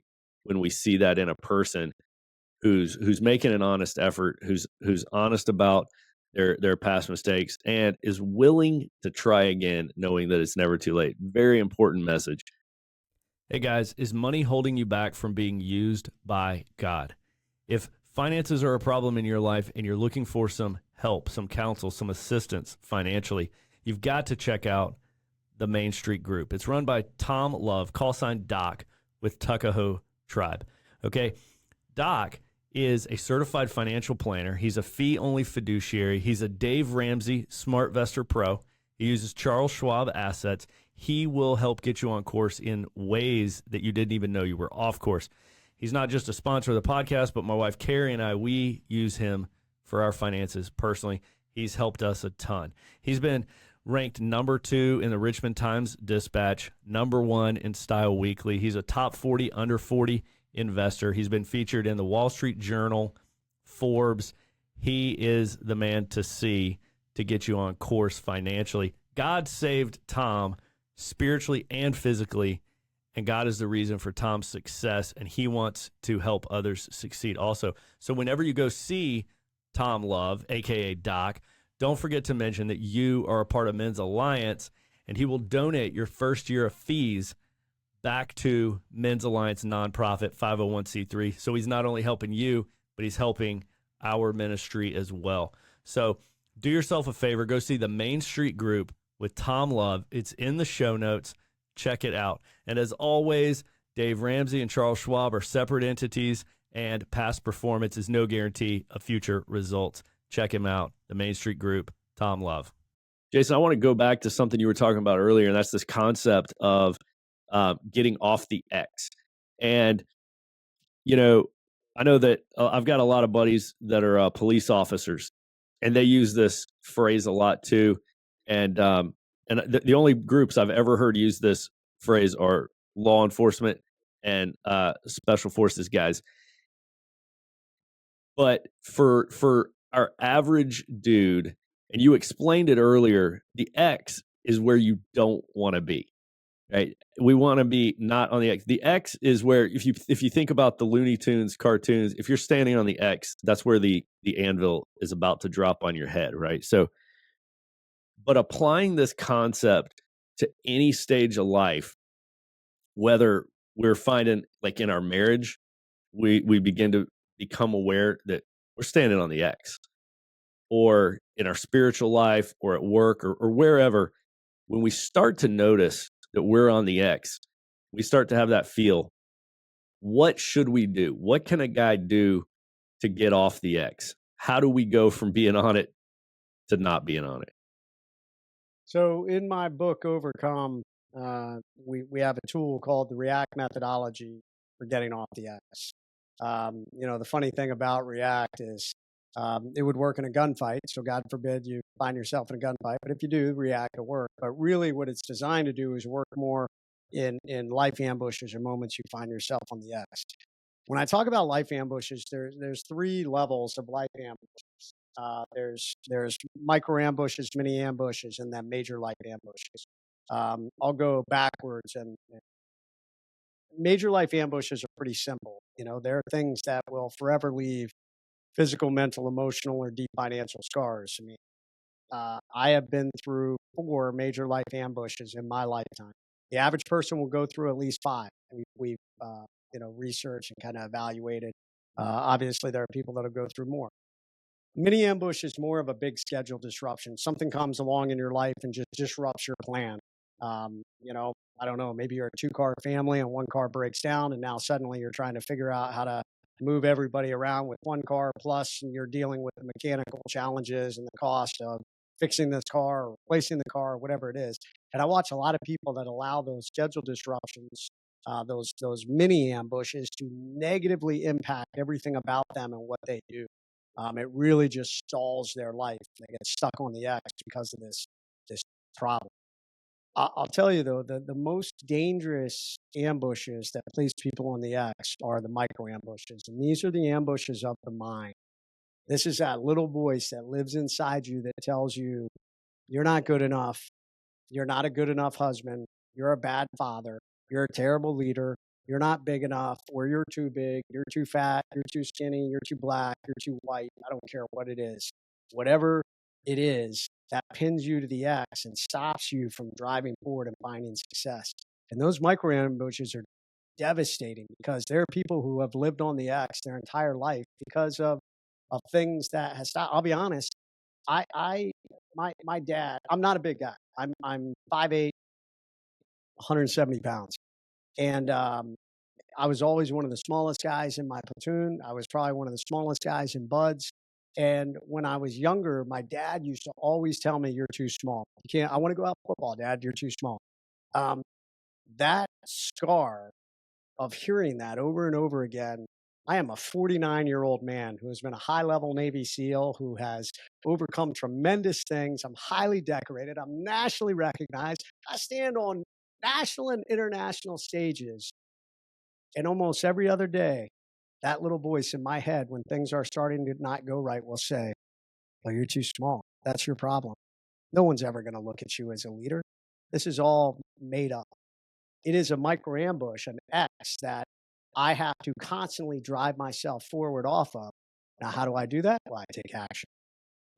when we see that in a person who's making an honest effort, who's honest about their past mistakes, and is willing to try again, knowing that it's never too late. Very important message. Hey guys, is money holding you back from being used by God? If finances are a problem in your life and you're looking for some help, some counsel, some assistance financially, you've got to check out the Main Street Group. It's run by Tom Love, call sign Doc, with Tuckahoe Tribe. Okay, Doc is a certified financial planner. He's a fee-only fiduciary. He's a Dave Ramsey SmartVestor Pro. He uses Charles Schwab assets. He will help get you on course in ways that you didn't even know you were off course. He's not just a sponsor of the podcast, but my wife Carrie and I, we use him for our finances personally. He's helped us a ton. He's been ranked number 2 in the Richmond Times Dispatch, number 1 in Style Weekly. He's a top 40 under 40 investor. He's been featured in the Wall Street Journal, Forbes. He is the man to see to get you on course financially. God saved Tom spiritually and physically, and God is the reason for Tom's success, and he wants to help others succeed also. So whenever you go see Tom Love, aka Doc, don't forget to mention that you are a part of Men's Alliance, and he will donate your first year of fees back to Men's Alliance nonprofit 501c3. So he's not only helping you, but he's helping our ministry as well. So do yourself a favor, go see the Main Street Group with Tom Love. It's in the show notes. Check it out. And as always, Dave Ramsey and Charles Schwab are separate entities, and past performance is no guarantee of future results. Check him out, the Main Street Group, Tom Love. Jason, I want to go back to something you were talking about earlier, and that's this concept of getting off the X. And, you know, I know that I've got a lot of buddies that are police officers, and they use this phrase a lot too. And the only groups I've ever heard use this phrase are law enforcement and special forces guys. But for our average dude, and you explained it earlier, the X is where you don't want to be. Right. We want to be not on the X. The X is where, if you think about the Looney Tunes cartoons, if you're standing on the X, that's where the anvil is about to drop on your head. Right. So, but applying this concept to any stage of life, whether we're finding, like in our marriage, we begin to become aware that we're standing on the X, or in our spiritual life, or at work, or wherever, when we start to notice that we're on the X, we start to have that feel. What should we do? What can a guy do to get off the X? How do we go from being on it to not being on it? So in my book, Overcome, we have a tool called the React methodology for getting off the X. The funny thing about React is it would work in a gunfight. So God forbid you find yourself in a gunfight, but if you do, React will work. But really what it's designed to do is work more in life ambushes or moments you find yourself on the X. When I talk about life ambushes, there's 3 levels of life ambushes. There's micro ambushes, mini ambushes, and then major life ambushes. I'll go backwards, and major life ambushes are pretty simple. There are things that will forever leave physical, mental, emotional, or deep financial scars. I mean, I have been through 4 major life ambushes in my lifetime. The average person will go through at least 5. We've researched and kind of evaluated. Obviously, there are people that'll go through more. Mini ambush is more of a big schedule disruption. Something comes along in your life and just disrupts your plan. I don't know, maybe you're a 2-car family and 1 car breaks down, and now suddenly you're trying to figure out how to move everybody around with 1 car, plus you're dealing with the mechanical challenges and the cost of fixing this car or replacing the car or whatever it is. And I watch a lot of people that allow those schedule disruptions, those mini ambushes, to negatively impact everything about them and what they do. It really just stalls their life. They get stuck on the X because of this problem. I'll tell you though, the most dangerous ambushes that place people on the X are the micro ambushes, and these are the ambushes of the mind. This is that little voice that lives inside you that tells you You're not good enough. You're not a good enough husband. You're a bad father. You're a terrible leader. You're not big enough, or you're too big. You're too fat. You're too skinny. You're too black. You're too white. I don't care what it is. Whatever it is that pins you to the X and stops you from driving forward and finding success. And those micro ambushes are devastating because there are people who have lived on the X their entire life because of things that has stopped. I'll be honest. My dad, I'm not a big guy. I'm 5'8", 170 pounds. And I was always one of the smallest guys in my platoon. I was probably one of the smallest guys in buds. And when I was younger, my dad used to always tell me, "You're too small. You can't, I want to go out football, Dad. You're too small." Um, that scar of hearing that over and over again. I am a 49-year-old man who has been a high-level Navy SEAL, who has overcome tremendous things. I'm highly decorated. I'm nationally recognized. I stand on national and international stages. And almost every other day, that little voice in my head, when things are starting to not go right, will say, "Well, you're too small. That's your problem. No one's ever going to look at you as a leader. This is all made up." It is a micro ambush, an X that I have to constantly drive myself forward off of. Now, how do I do that? Well, I take action.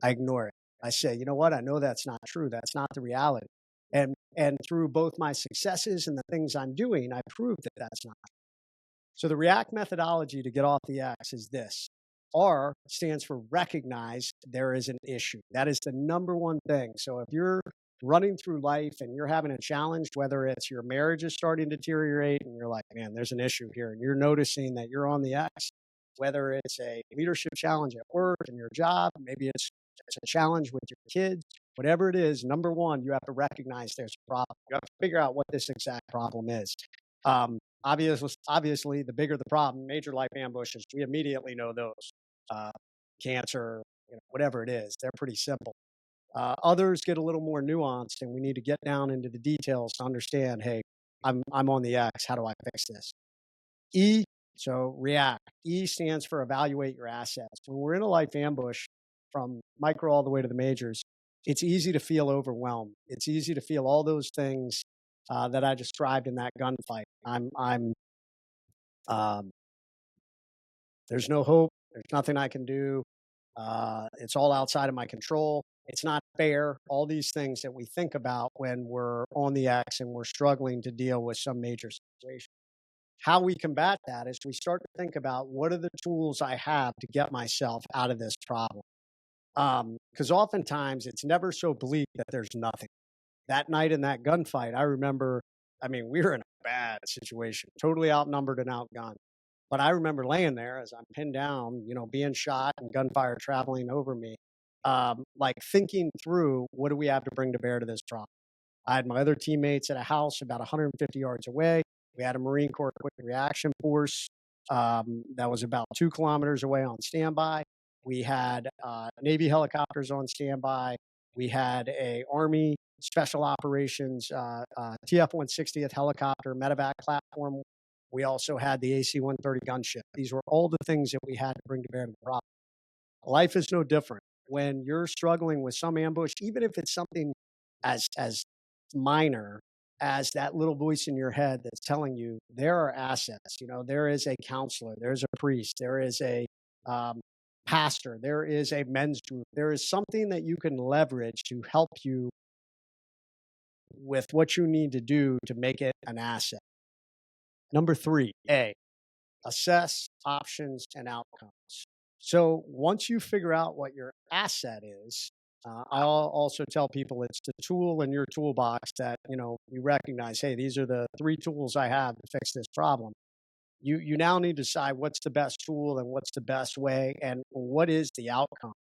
I ignore it. I say, you know what? I know that's not true. That's not the reality. And through both my successes and the things I'm doing, I prove that that's not true. So the REACT methodology to get off the X is this. R stands for recognize there is an issue. That is the number one thing. So if you're running through life and you're having a challenge, whether it's your marriage is starting to deteriorate and you're like, man, there's an issue here, and you're noticing that you're on the X, whether it's a leadership challenge at work and your job, maybe it's a challenge with your kids, whatever it is, number one, you have to recognize there's a problem. You have to figure out what this exact problem is. Obviously, the bigger the problem, major life ambushes, we immediately know those. Cancer, whatever it is, they're pretty simple. Others get a little more nuanced, and we need to get down into the details to understand, hey, I'm on the X. How do I fix this? E, so react. E stands for evaluate your assets. When we're in a life ambush, from micro all the way to the majors, it's easy to feel overwhelmed. It's easy to feel all those things that I described in that gunfight. There's no hope. There's nothing I can do. It's all outside of my control. It's not fair. All these things that we think about when we're on the X and we're struggling to deal with some major situation. How we combat that is we start to think about, what are the tools I have to get myself out of this problem? Because oftentimes it's never so bleak that there's nothing. That night in that gunfight, I remember, we were in a bad situation, totally outnumbered and outgunned. But I remember laying there as I'm pinned down, being shot and gunfire traveling over me, like thinking through, what do we have to bring to bear to this problem? I had my other teammates at a house about 150 yards away. We had a Marine Corps quick reaction force that was about 2 kilometers away on standby. We had Navy helicopters on standby. We had a Army Special Operations TF-160th helicopter medevac platform. We also had the AC-130 gunship. These were all the things that we had to bring to bear to the problem. Life is no different. When you're struggling with some ambush, even if it's something as minor as that little voice in your head that's telling you there are assets, there is a counselor, there's a priest, there is a pastor, there is a men's group, there is something that you can leverage to help you with what you need to do to make it an asset. Number 3, A, assess options and outcomes. So once you figure out what your asset is, I'll also tell people it's the tool in your toolbox that, you recognize, hey, these are the 3 tools I have to fix this problem. You now need to decide what's the best tool and what's the best way and what is the outcome.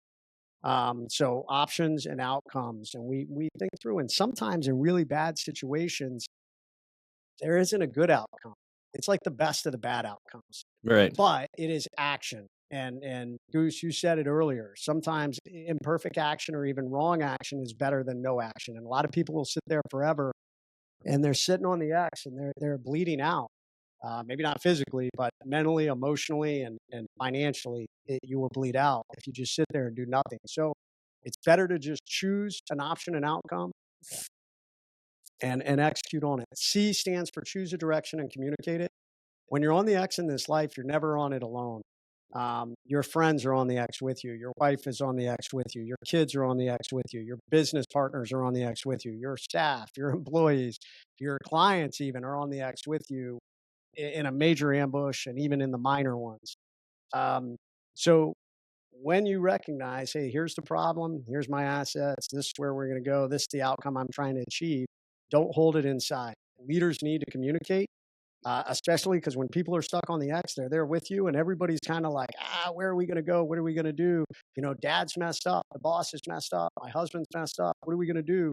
So options and outcomes, and we think through, and sometimes in really bad situations, there isn't a good outcome. It's like the best of the bad outcomes. Right. But it is action. And Goose, you said it earlier. Sometimes imperfect action or even wrong action is better than no action. And a lot of people will sit there forever and they're sitting on the X and they're bleeding out. Maybe not physically, but mentally, emotionally, and financially, you will bleed out if you just sit there and do nothing. So It's better to just choose an option and outcome and execute on it. C stands for choose a direction and communicate it. When you're on the X in this life, you're never on it alone. Your friends are on the X with you. Your wife is on the X with you. Your kids are on the X with you. Your business partners are on the X with you. Your staff, your employees, your clients even are on the X with you in a major ambush and even in the minor ones. So when you recognize, hey, here's the problem, here's my assets, this is where we're going to go, this is the outcome I'm trying to achieve, don't hold it inside. Leaders need to communicate, especially because when people are stuck on the X, they're there with you and everybody's kind of like, where are we going to go? What are we going to do? You know, dad's messed up, the boss is messed up, my husband's messed up. What are we going to do?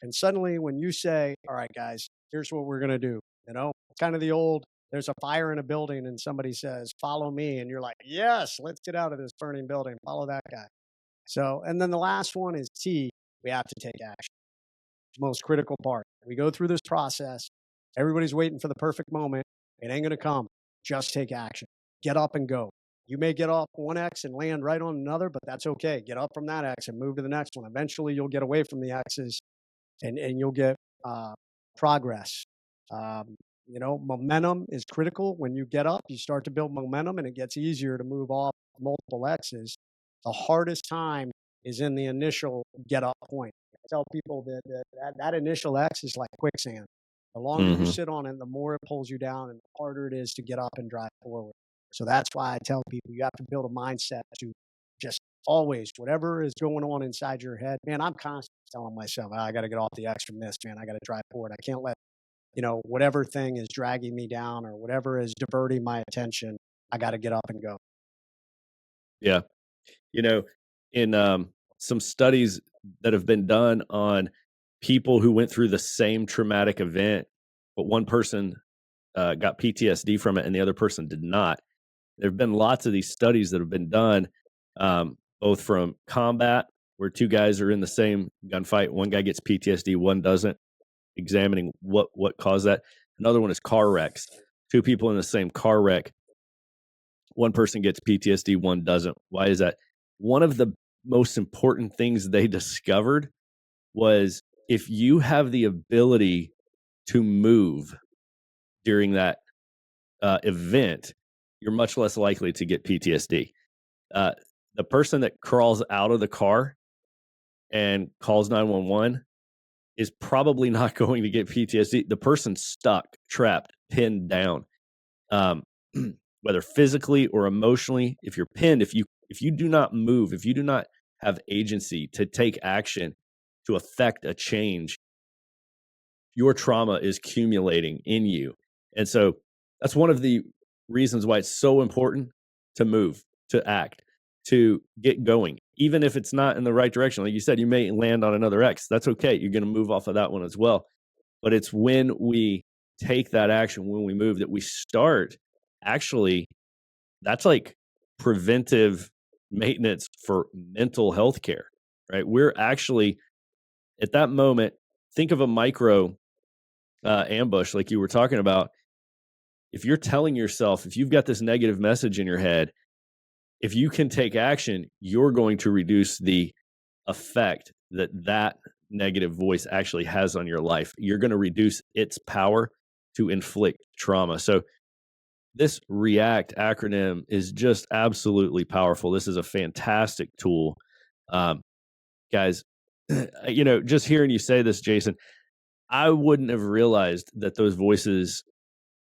And suddenly when you say, all right, guys, here's what we're going to do, you know, kind of the old, there's a fire in a building and somebody says, follow me. And you're like, yes, let's get out of this burning building. Follow that guy. So, and then the last one is T, we have to take action. It's the most critical part. We go through this process. Everybody's waiting for the perfect moment. It ain't going to come. Just take action. Get up and go. You may get off one X and land right on another, but that's okay. Get up from that X and move to the next one. Eventually you'll get away from the X's and you'll get progress. You know, momentum is critical. When you get up, you start to build momentum and it gets easier to move off multiple X's. The hardest time is in the initial get up point. I tell people that initial X is like quicksand. The longer you sit on it, the more it pulls you down and the harder it is to get up and drive forward. So that's why I tell people you have to build a mindset to just always, whatever is going on inside your head, man, I'm constantly telling myself, I got to get off the X from this, man. I got to drive forward. I can't let, you know, whatever thing is dragging me down or whatever is diverting my attention, I got to get up and go. Yeah. You know, in some studies that have been done on people who went through the same traumatic event, but one person got PTSD from it and the other person did not. There have been lots of these studies that have been done, both from combat, where two guys are in the same gunfight. One guy gets PTSD, one doesn't, examining what caused that. Another one is car wrecks. Two people in the same car wreck. One person gets PTSD, one doesn't. Why is that? One of the most important things they discovered was if you have the ability to move during that event, you're much less likely to get PTSD. The person that crawls out of the car and calls 911 is probably not going to get PTSD. The person stuck, trapped, pinned down, whether physically or emotionally. If you're pinned, if you do not move, if you do not have agency to take action to affect a change, your trauma is accumulating in you. And so that's one of the reasons why it's so important to move, to act, to get going, even if it's not in the right direction. Like you said, you may land on another X. That's okay. You're going to move off of that one as well. But it's when we take that action, when we move, that we start actually, that's like preventive maintenance for mental health care, right? We're actually at that moment, think of a micro ambush like you were talking about. If you're telling yourself, if you've got this negative message in your head, if you can take action, you're going to reduce the effect that negative voice actually has on your life. You're going to reduce its power to inflict trauma. So this REACT acronym is just absolutely powerful. This is a fantastic tool. Guys, you know, just hearing you say this, Jason, I wouldn't have realized that those voices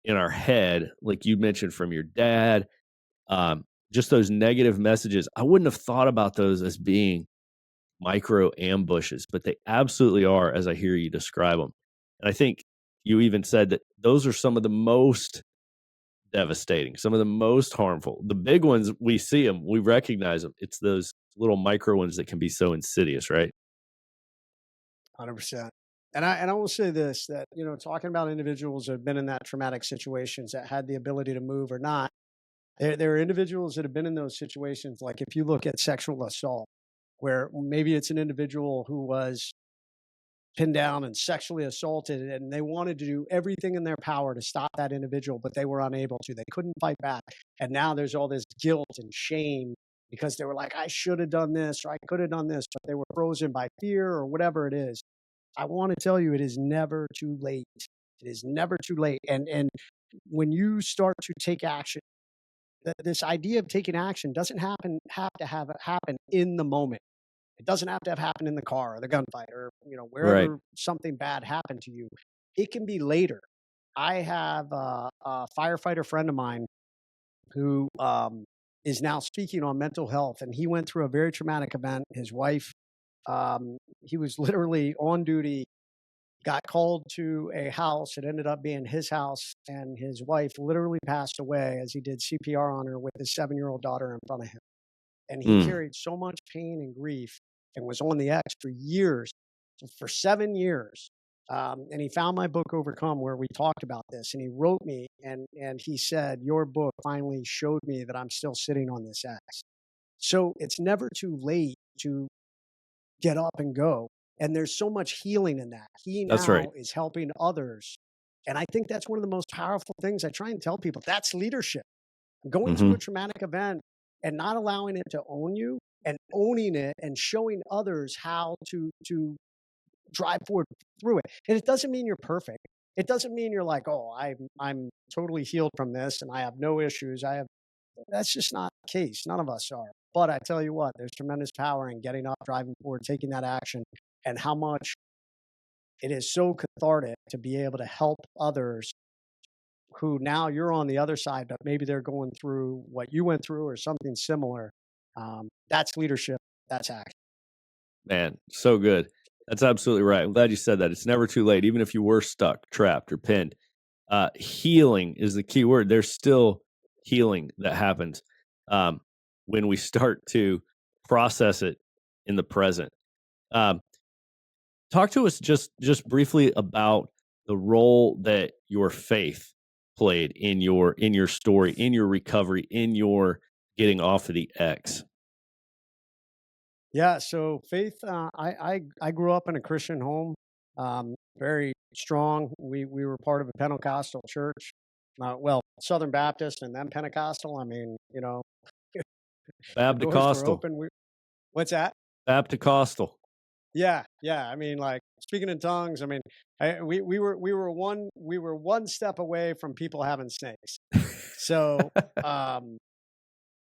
in our head, like you mentioned from your dad, just those negative messages, I wouldn't have thought about those as being micro ambushes, but they absolutely are, as I hear you describe them. And I think you even said that those are some of the most devastating, some of the most harmful. The big ones, we see them, we recognize them. It's those little micro ones that can be so insidious, right? 100%. And I will say this, that, you know, talking about individuals that have been in that traumatic situations that had the ability to move or not, there are individuals that have been in those situations. Like if you look at sexual assault, where maybe it's an individual who was pinned down and sexually assaulted, and they wanted to do everything in their power to stop that individual, but they were unable to. They couldn't fight back. And now there's all this guilt and shame because they were like, I should have done this or I could have done this, but they were frozen by fear or whatever it is. I want to tell you, it is never too late. It is never too late. And when you start to take action, this idea of taking action doesn't have to have it happen in the moment. It doesn't have to have happened in the car or the gunfight or, Right. wherever something bad happened to you. It can be later. I have a firefighter friend of mine who is now speaking on mental health, and he went through a very traumatic event. His wife, he was literally on duty, got called to a house. It ended up being his house, and his wife literally passed away as he did CPR on her with his 7-year-old daughter in front of him. And he Mm. carried so much pain and grief and was on the X for years, for 7 years. And he found my book, Overcome, where we talked about this. And he wrote me and he said, your book finally showed me that I'm still sitting on this X. So it's never too late to get up and go. And there's so much healing in that. He That's now right. is helping others. And I think that's one of the most powerful things I try and tell people. That's leadership. Going through a traumatic event and not allowing it to own you and owning it and showing others how to drive forward through it. And it doesn't mean you're perfect. It doesn't mean you're like, oh, I'm totally healed from this and I have no issues. That's just not the case. None of us are. But I tell you what, there's tremendous power in getting up, driving forward, taking that action, and how much it is so cathartic to be able to help others who now you're on the other side, but maybe they're going through what you went through or something similar. That's leadership. That's action. Man, so good. That's absolutely right. I'm glad you said that. It's never too late, even if you were stuck, trapped, or pinned. Healing is the key word. There's still healing that happens when we start to process it in the present. Talk to us just briefly about the role that your faith played in your story, in your recovery, in your getting off of the X. Yeah. So faith. I grew up in a Christian home, very strong. We were part of a Pentecostal church. Well, Southern Baptist and then Pentecostal. I mean, the doors were Baptist-costal. open. What's that? Baptist-costal. Yeah, yeah. I mean, like speaking in tongues. I mean, we were one step away from people having snakes. So,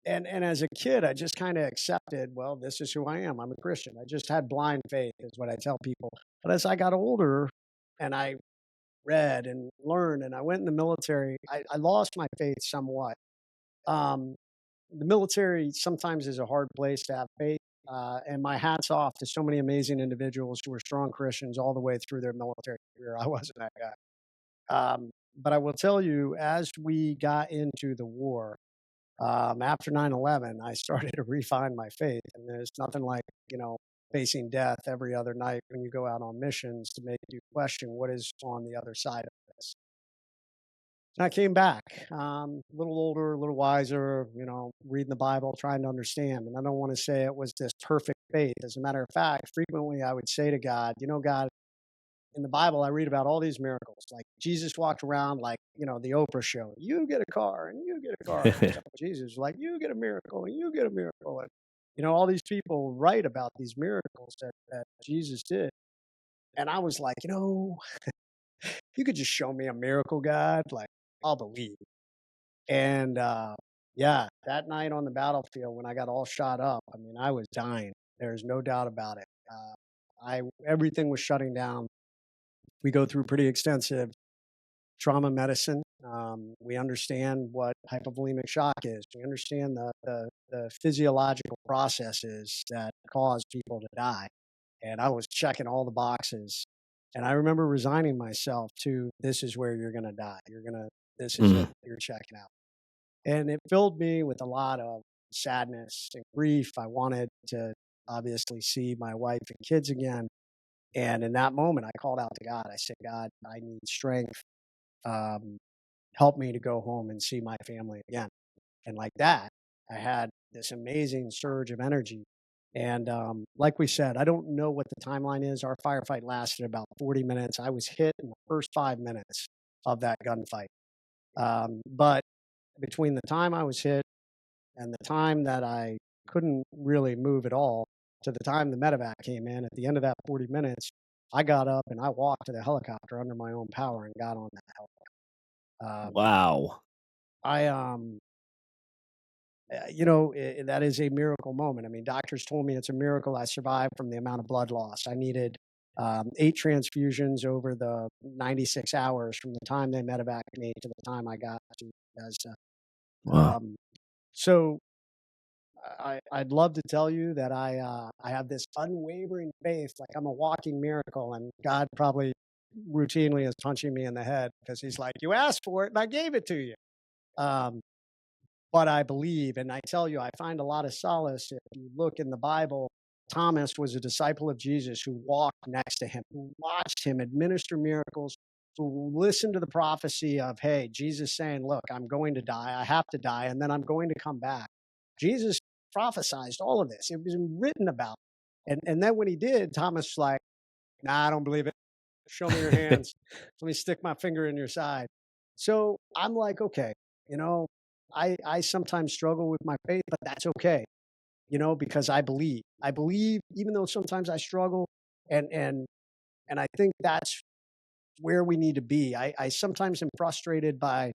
and as a kid, I just kind of accepted. Well, this is who I am. I'm a Christian. I just had blind faith, is what I tell people. But as I got older, and I read and learned, and I went in the military, I lost my faith somewhat. Um, the military sometimes is a hard place to have faith. And my hat's off to so many amazing individuals who were strong Christians all the way through their military career. I wasn't that guy. But I will tell you, as we got into the war, after 9/11, I started to refine my faith. And there's nothing like, facing death every other night when you go out on missions to make you question what is on the other side of this. And I came back, a little older, a little wiser, reading the Bible, trying to understand. And I don't want to say it was this perfect faith. As a matter of fact, frequently I would say to God, God, in the Bible, I read about all these miracles. Like Jesus walked around like, the Oprah show. You get a car and you get a car. And Jesus was like, you get a miracle and you get a miracle. And, all these people write about these miracles that Jesus did. And I was like, you could just show me a miracle, God. Like, I'll believe. And yeah, that night on the battlefield when I got all shot up, I mean, I was dying. There's no doubt about it. Everything was shutting down. We go through pretty extensive trauma medicine. We understand what hypovolemic shock is. We understand the physiological processes that cause people to die. And I was checking all the boxes. And I remember resigning myself to, this is where you're going to die. This is it. You're checking out. And it filled me with a lot of sadness and grief. I wanted to obviously see my wife and kids again. And in that moment, I called out to God. I said, God, I need strength. Help me to go home and see my family again. And like that, I had this amazing surge of energy. And like we said, I don't know what the timeline is. Our firefight lasted about 40 minutes. I was hit in the first 5 minutes of that gunfight. But between the time I was hit and the time that I couldn't really move at all. To the time the medevac came in, at the end of that 40 minutes, I got up and I walked to the helicopter under my own power and got on that helicopter. Wow. That is a miracle moment. I mean, doctors told me it's a miracle I survived from the amount of blood loss. I needed 8 transfusions over the 96 hours from the time they medevac me to the time I got to Bethesda. Wow. So I'd love to tell you that I have this unwavering faith, like I'm a walking miracle, and God probably routinely is punching me in the head because he's like, you asked for it and I gave it to you. But I believe, and I tell you, I find a lot of solace if you look in the Bible. Thomas was a disciple of Jesus who walked next to him, who watched him administer miracles, who listened to the prophecy of, hey, Jesus saying, look, I'm going to die, I have to die, and then I'm going to come back. Jesus prophesied all of this. It was written about. And then when he did, Thomas was like, nah, I don't believe it. Show me your hands. Let me stick my finger in your side. So I'm like, okay, I sometimes struggle with my faith, but that's okay, because I believe. I believe, even though sometimes I struggle, and I think that's where we need to be. I sometimes am frustrated by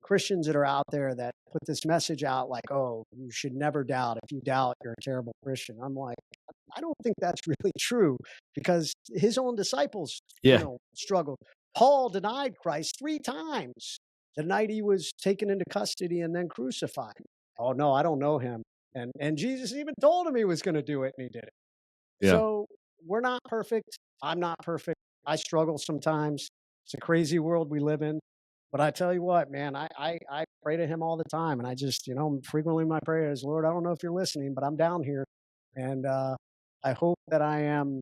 Christians that are out there that put this message out like, oh, you should never doubt. If you doubt, you're a terrible Christian. I'm like, I don't think that's really true because his own disciples, Yeah. struggled. Paul denied Christ 3 times the night he was taken into custody and then crucified. Oh no, I don't know him. And Jesus even told him he was going to do it, and he did it. Yeah. So we're not perfect. I'm not perfect. I struggle sometimes. It's a crazy world we live in. But I tell you what, man, I pray to him all the time. And I just, frequently my prayer is, Lord, I don't know if you're listening, but I'm down here. And I hope that I am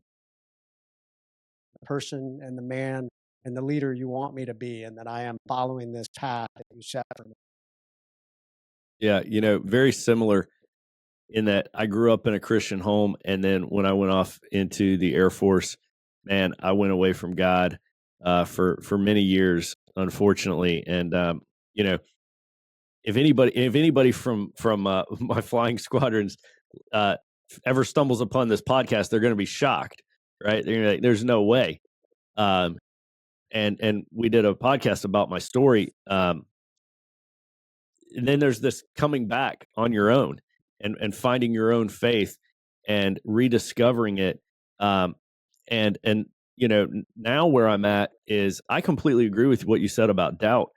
the person and the man and the leader you want me to be, and that I am following this path that you set for me. Yeah. Very similar in that I grew up in a Christian home. And then when I went off into the Air Force, man, I went away from God for many years, unfortunately. And, if anybody from my flying squadrons uh, ever stumbles upon this podcast, they're going to be shocked, right? They're gonna be like, "There's no way." And we did a podcast about my story. And then there's this coming back on your own and finding your own faith and rediscovering it. And now where I'm at is I completely agree with what you said about doubt.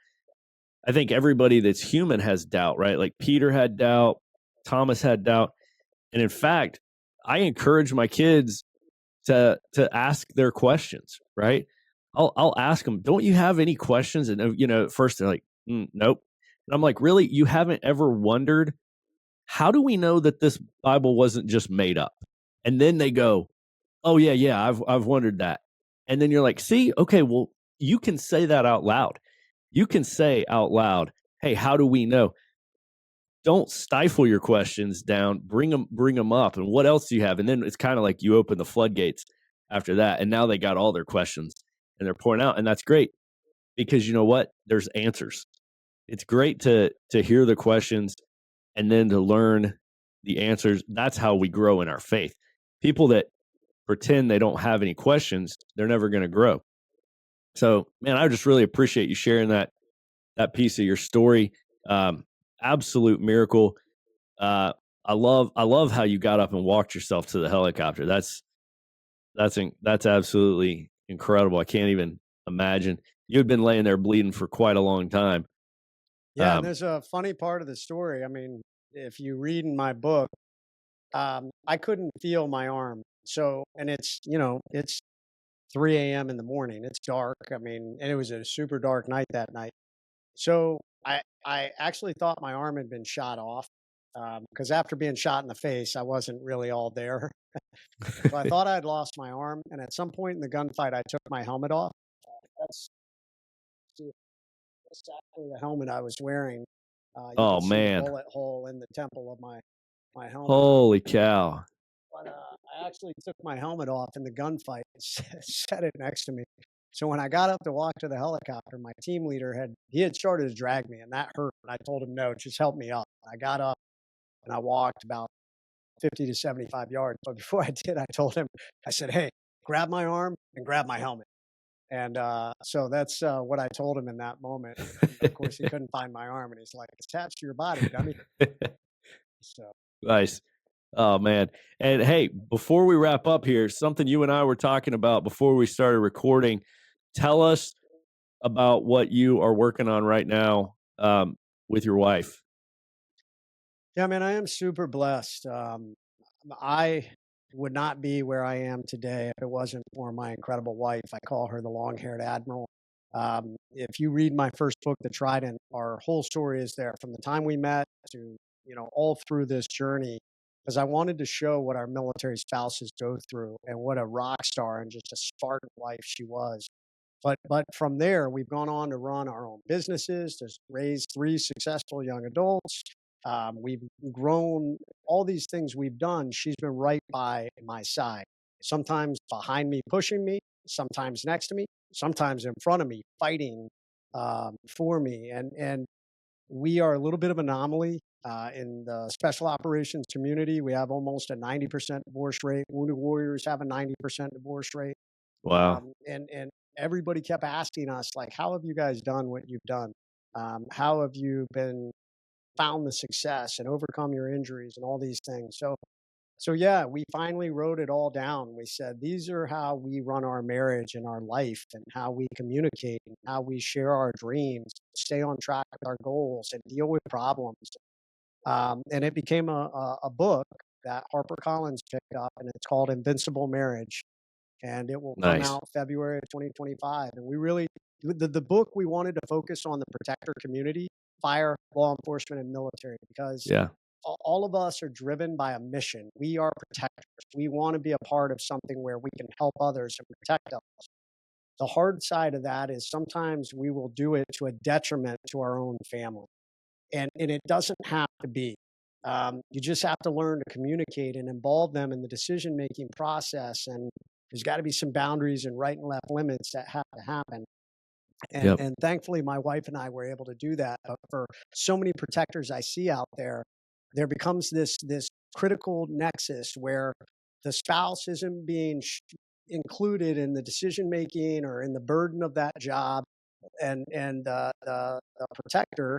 I think everybody that's human has doubt, right? Like Peter had doubt, Thomas had doubt. And in fact, I encourage my kids to ask their questions, right? I'll ask them, "Don't you have any questions?" And at first they're like, "Nope." And I'm like, "Really? You haven't ever wondered, how do we know that this Bible wasn't just made up?" And then they go, "Oh yeah, I've wondered that." And then you're like, "See, okay, well, you can say that out loud. You can say out loud, 'Hey, how do we know?'" Don't stifle your questions down. Bring them up. And what else do you have? And then it's kind of like you open the floodgates after that. And now they got all their questions and they're pouring out. And that's great because you know what? There's answers. It's great to hear the questions and then to learn the answers. That's how we grow in our faith. People that pretend they don't have any questions, they're never going to grow. So, man, I just really appreciate you sharing that piece of your story. Absolute miracle. I love how you got up and walked yourself to the helicopter. That's absolutely incredible. I can't even imagine. You had been laying there bleeding for quite a long time. Yeah, and there's a funny part of the story. I mean, if you read in my book, I couldn't feel my arm. So, and it's 3 a.m. in the morning. It's dark. I mean, and it was a super dark night that night. So I actually thought my arm had been shot off because after being shot in the face, I wasn't really all there. So I thought I had lost my arm. And at some point in the gunfight, I took my helmet off. That's exactly the helmet I was wearing. You Oh can see the man. bullet hole in the temple of my helmet. Holy cow. But I actually took my helmet off in the gunfight and set it next to me. So when I got up to walk to the helicopter, my team leader had started to drag me, and that hurt. And I told him, no, just help me up. I got up, and I walked about 50 to 75 yards. But before I did, I told him, I said, "Hey, grab my arm and grab my helmet." And so that's what I told him in that moment. And of course, he couldn't find my arm, and he's like, "It's attached to your body, dummy." So Nice. Oh man. And hey, before we wrap up here, something you and I were talking about before we started recording. Tell us about what you are working on right now with your wife. yeah, man, I am super blessed. I would not be where I am today if it wasn't for my incredible wife. I call her the long-haired admiral. If you read my first book, The Trident, our whole story is there from the time we met to, all through this journey, because I wanted to show what our military spouses go through and what a rock star and just a Spartan wife she was. But from there, we've gone on to run our own businesses, to raise 3 successful young adults. We've grown all these things we've done. She's been right by my side, sometimes behind me, pushing me, sometimes next to me, sometimes in front of me, fighting for me. And we are a little bit of an anomaly in the special operations community. We have almost a 90% divorce rate. Wounded warriors have a 90% divorce rate. Wow. And everybody kept asking us, like, how have you guys done what you've done? How have you been found the success and overcome your injuries and all these things? So yeah, we finally wrote it all down. We said, these are how we run our marriage and our life, and how we communicate, and how we share our dreams, stay on track with our goals, and deal with problems. And it became a book that HarperCollins picked up, and it's called Invincible Marriage, and it will come Nice. out February of 2025. And we really, the book, we wanted to focus on the protector community, fire, law enforcement, and military, because Yeah. all of us are driven by a mission. We are protectors. We want to be a part of something where we can help others and protect us. The hard side of that is sometimes we will do it to a detriment to our own family. And it doesn't have to be. You just have to learn to communicate and involve them in the decision-making process. And there's got to be some boundaries and right and left limits that have to happen. Yep. And thankfully, my wife and I were able to do that. But for so many protectors I see out there, there becomes this critical nexus where the spouse isn't being included in the decision making or in the burden of that job, and the protector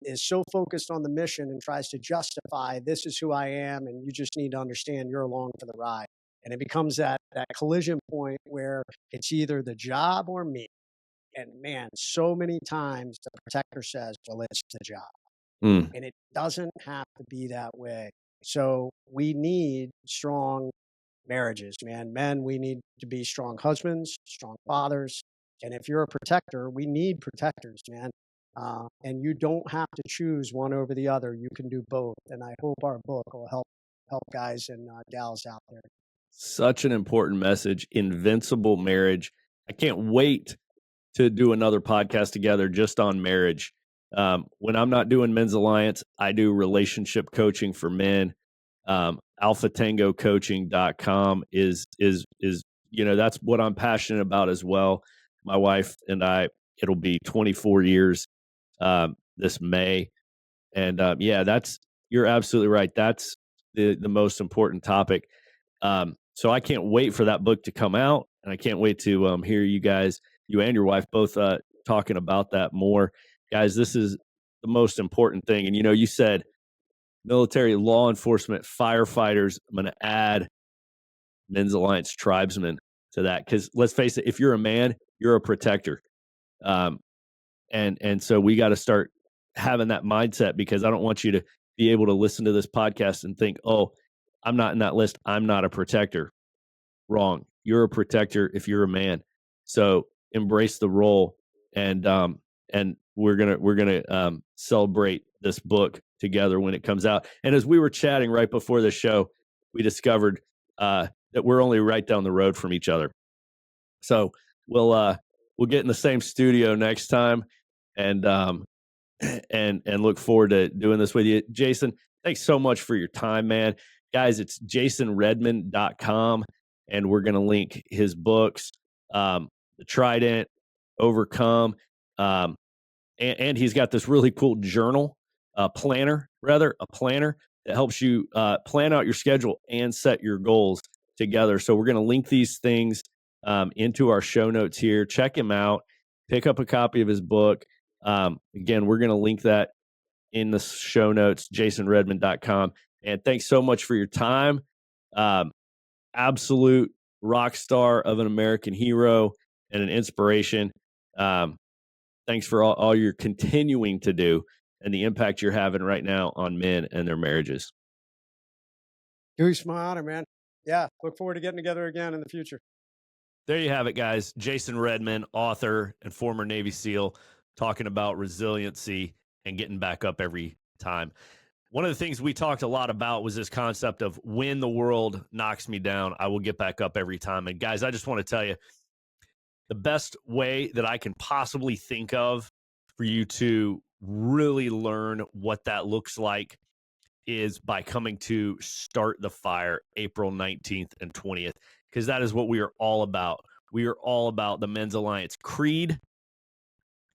is so focused on the mission and tries to justify, this is who I am, and you just need to understand you're along for the ride. And it becomes that collision point where it's either the job or me. And man, so many times the protector says, well, it's the job. Mm. And it doesn't have to be that way. So we need strong marriages, man. Men, we need to be strong husbands, strong fathers. And if you're a protector, we need protectors, man. And you don't have to choose one over the other. You can do both. And I hope our book will help guys and gals out there. Such an important message. Invincible Marriage. I can't wait to do another podcast together just on marriage. When I'm not doing Men's Alliance, I do relationship coaching for men. AlphaTangoCoaching.com is that's what I'm passionate about as well. My wife and I, it'll be 24 years this May, and you're absolutely right. That's the most important topic. So I can't wait for that book to come out, and I can't wait to hear you guys, you and your wife, both talking about that more. Guys, this is the most important thing. And you said military, law enforcement, firefighters. I'm going to add Men's Alliance tribesmen to that, because let's face it, if you're a man, you're a protector. And so we got to start having that mindset, because I don't want you to be able to listen to this podcast and think, oh, I'm not in that list, I'm not a protector. Wrong. You're a protector if you're a man. So embrace the role, and we're gonna celebrate this book together when it comes out. And as we were chatting right before the show, we discovered that we're only right down the road from each other. So we'll get in the same studio next time, and look forward to doing this with you. Jason, thanks so much for your time, man. Guys, it's jasonredman.com, and we're going to link his books, The Trident, Overcome, and he's got this really cool journal a planner that helps you plan out your schedule and set your goals together. So we're going to link these things into our show notes here. Check him out. Pick up a copy of his book. Again, we're going to link that in the show notes, jasonredman.com. And thanks so much for your time. Absolute rock star of an American hero and an inspiration. Thanks for all you're continuing to do and the impact you're having right now on men and their marriages. Goose, my honor, man. Yeah, look forward to getting together again in the future. There you have it, guys. Jason Redman, author and former Navy SEAL, talking about resiliency and getting back up every time. One of the things we talked a lot about was this concept of when the world knocks me down, I will get back up every time. And guys, I just want to tell you, the best way that I can possibly think of for you to really learn what that looks like is by coming to Start the Fire April 19th and 20th, because that is what we are all about. We are all about the Men's Alliance creed,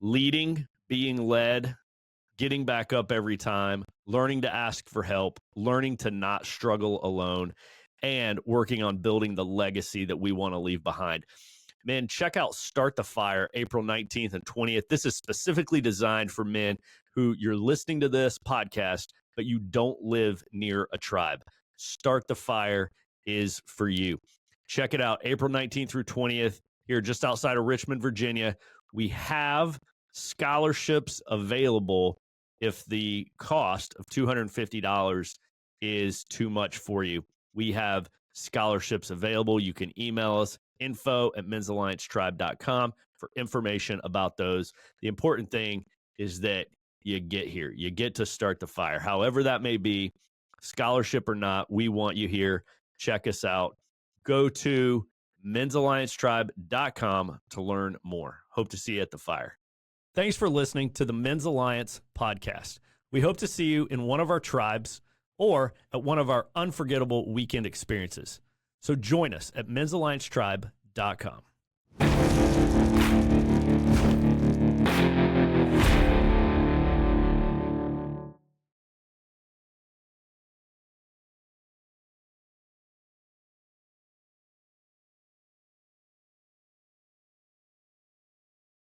leading, being led, getting back up every time, learning to ask for help, learning to not struggle alone, and working on building the legacy that we want to leave behind. Man, check out Start the Fire April 19th and 20th. This is specifically designed for men who you're listening to this podcast, but you don't live near a tribe. Start the Fire is for you. Check it out, April 19th through 20th, here just outside of Richmond, Virginia. We have scholarships available if the cost of $250 is too much for you. We have scholarships available. You can email us, info@mensalliancetribe.com for information about those. The important thing is that you get here. You get to Start the Fire. However that may be, scholarship or not, we want you here. Check us out. Go to mensalliancetribe.com to learn more. Hope to see you at the fire. Thanks for listening to the Men's Alliance podcast. We hope to see you in one of our tribes or at one of our unforgettable weekend experiences. So join us at mensalliancetribe.com.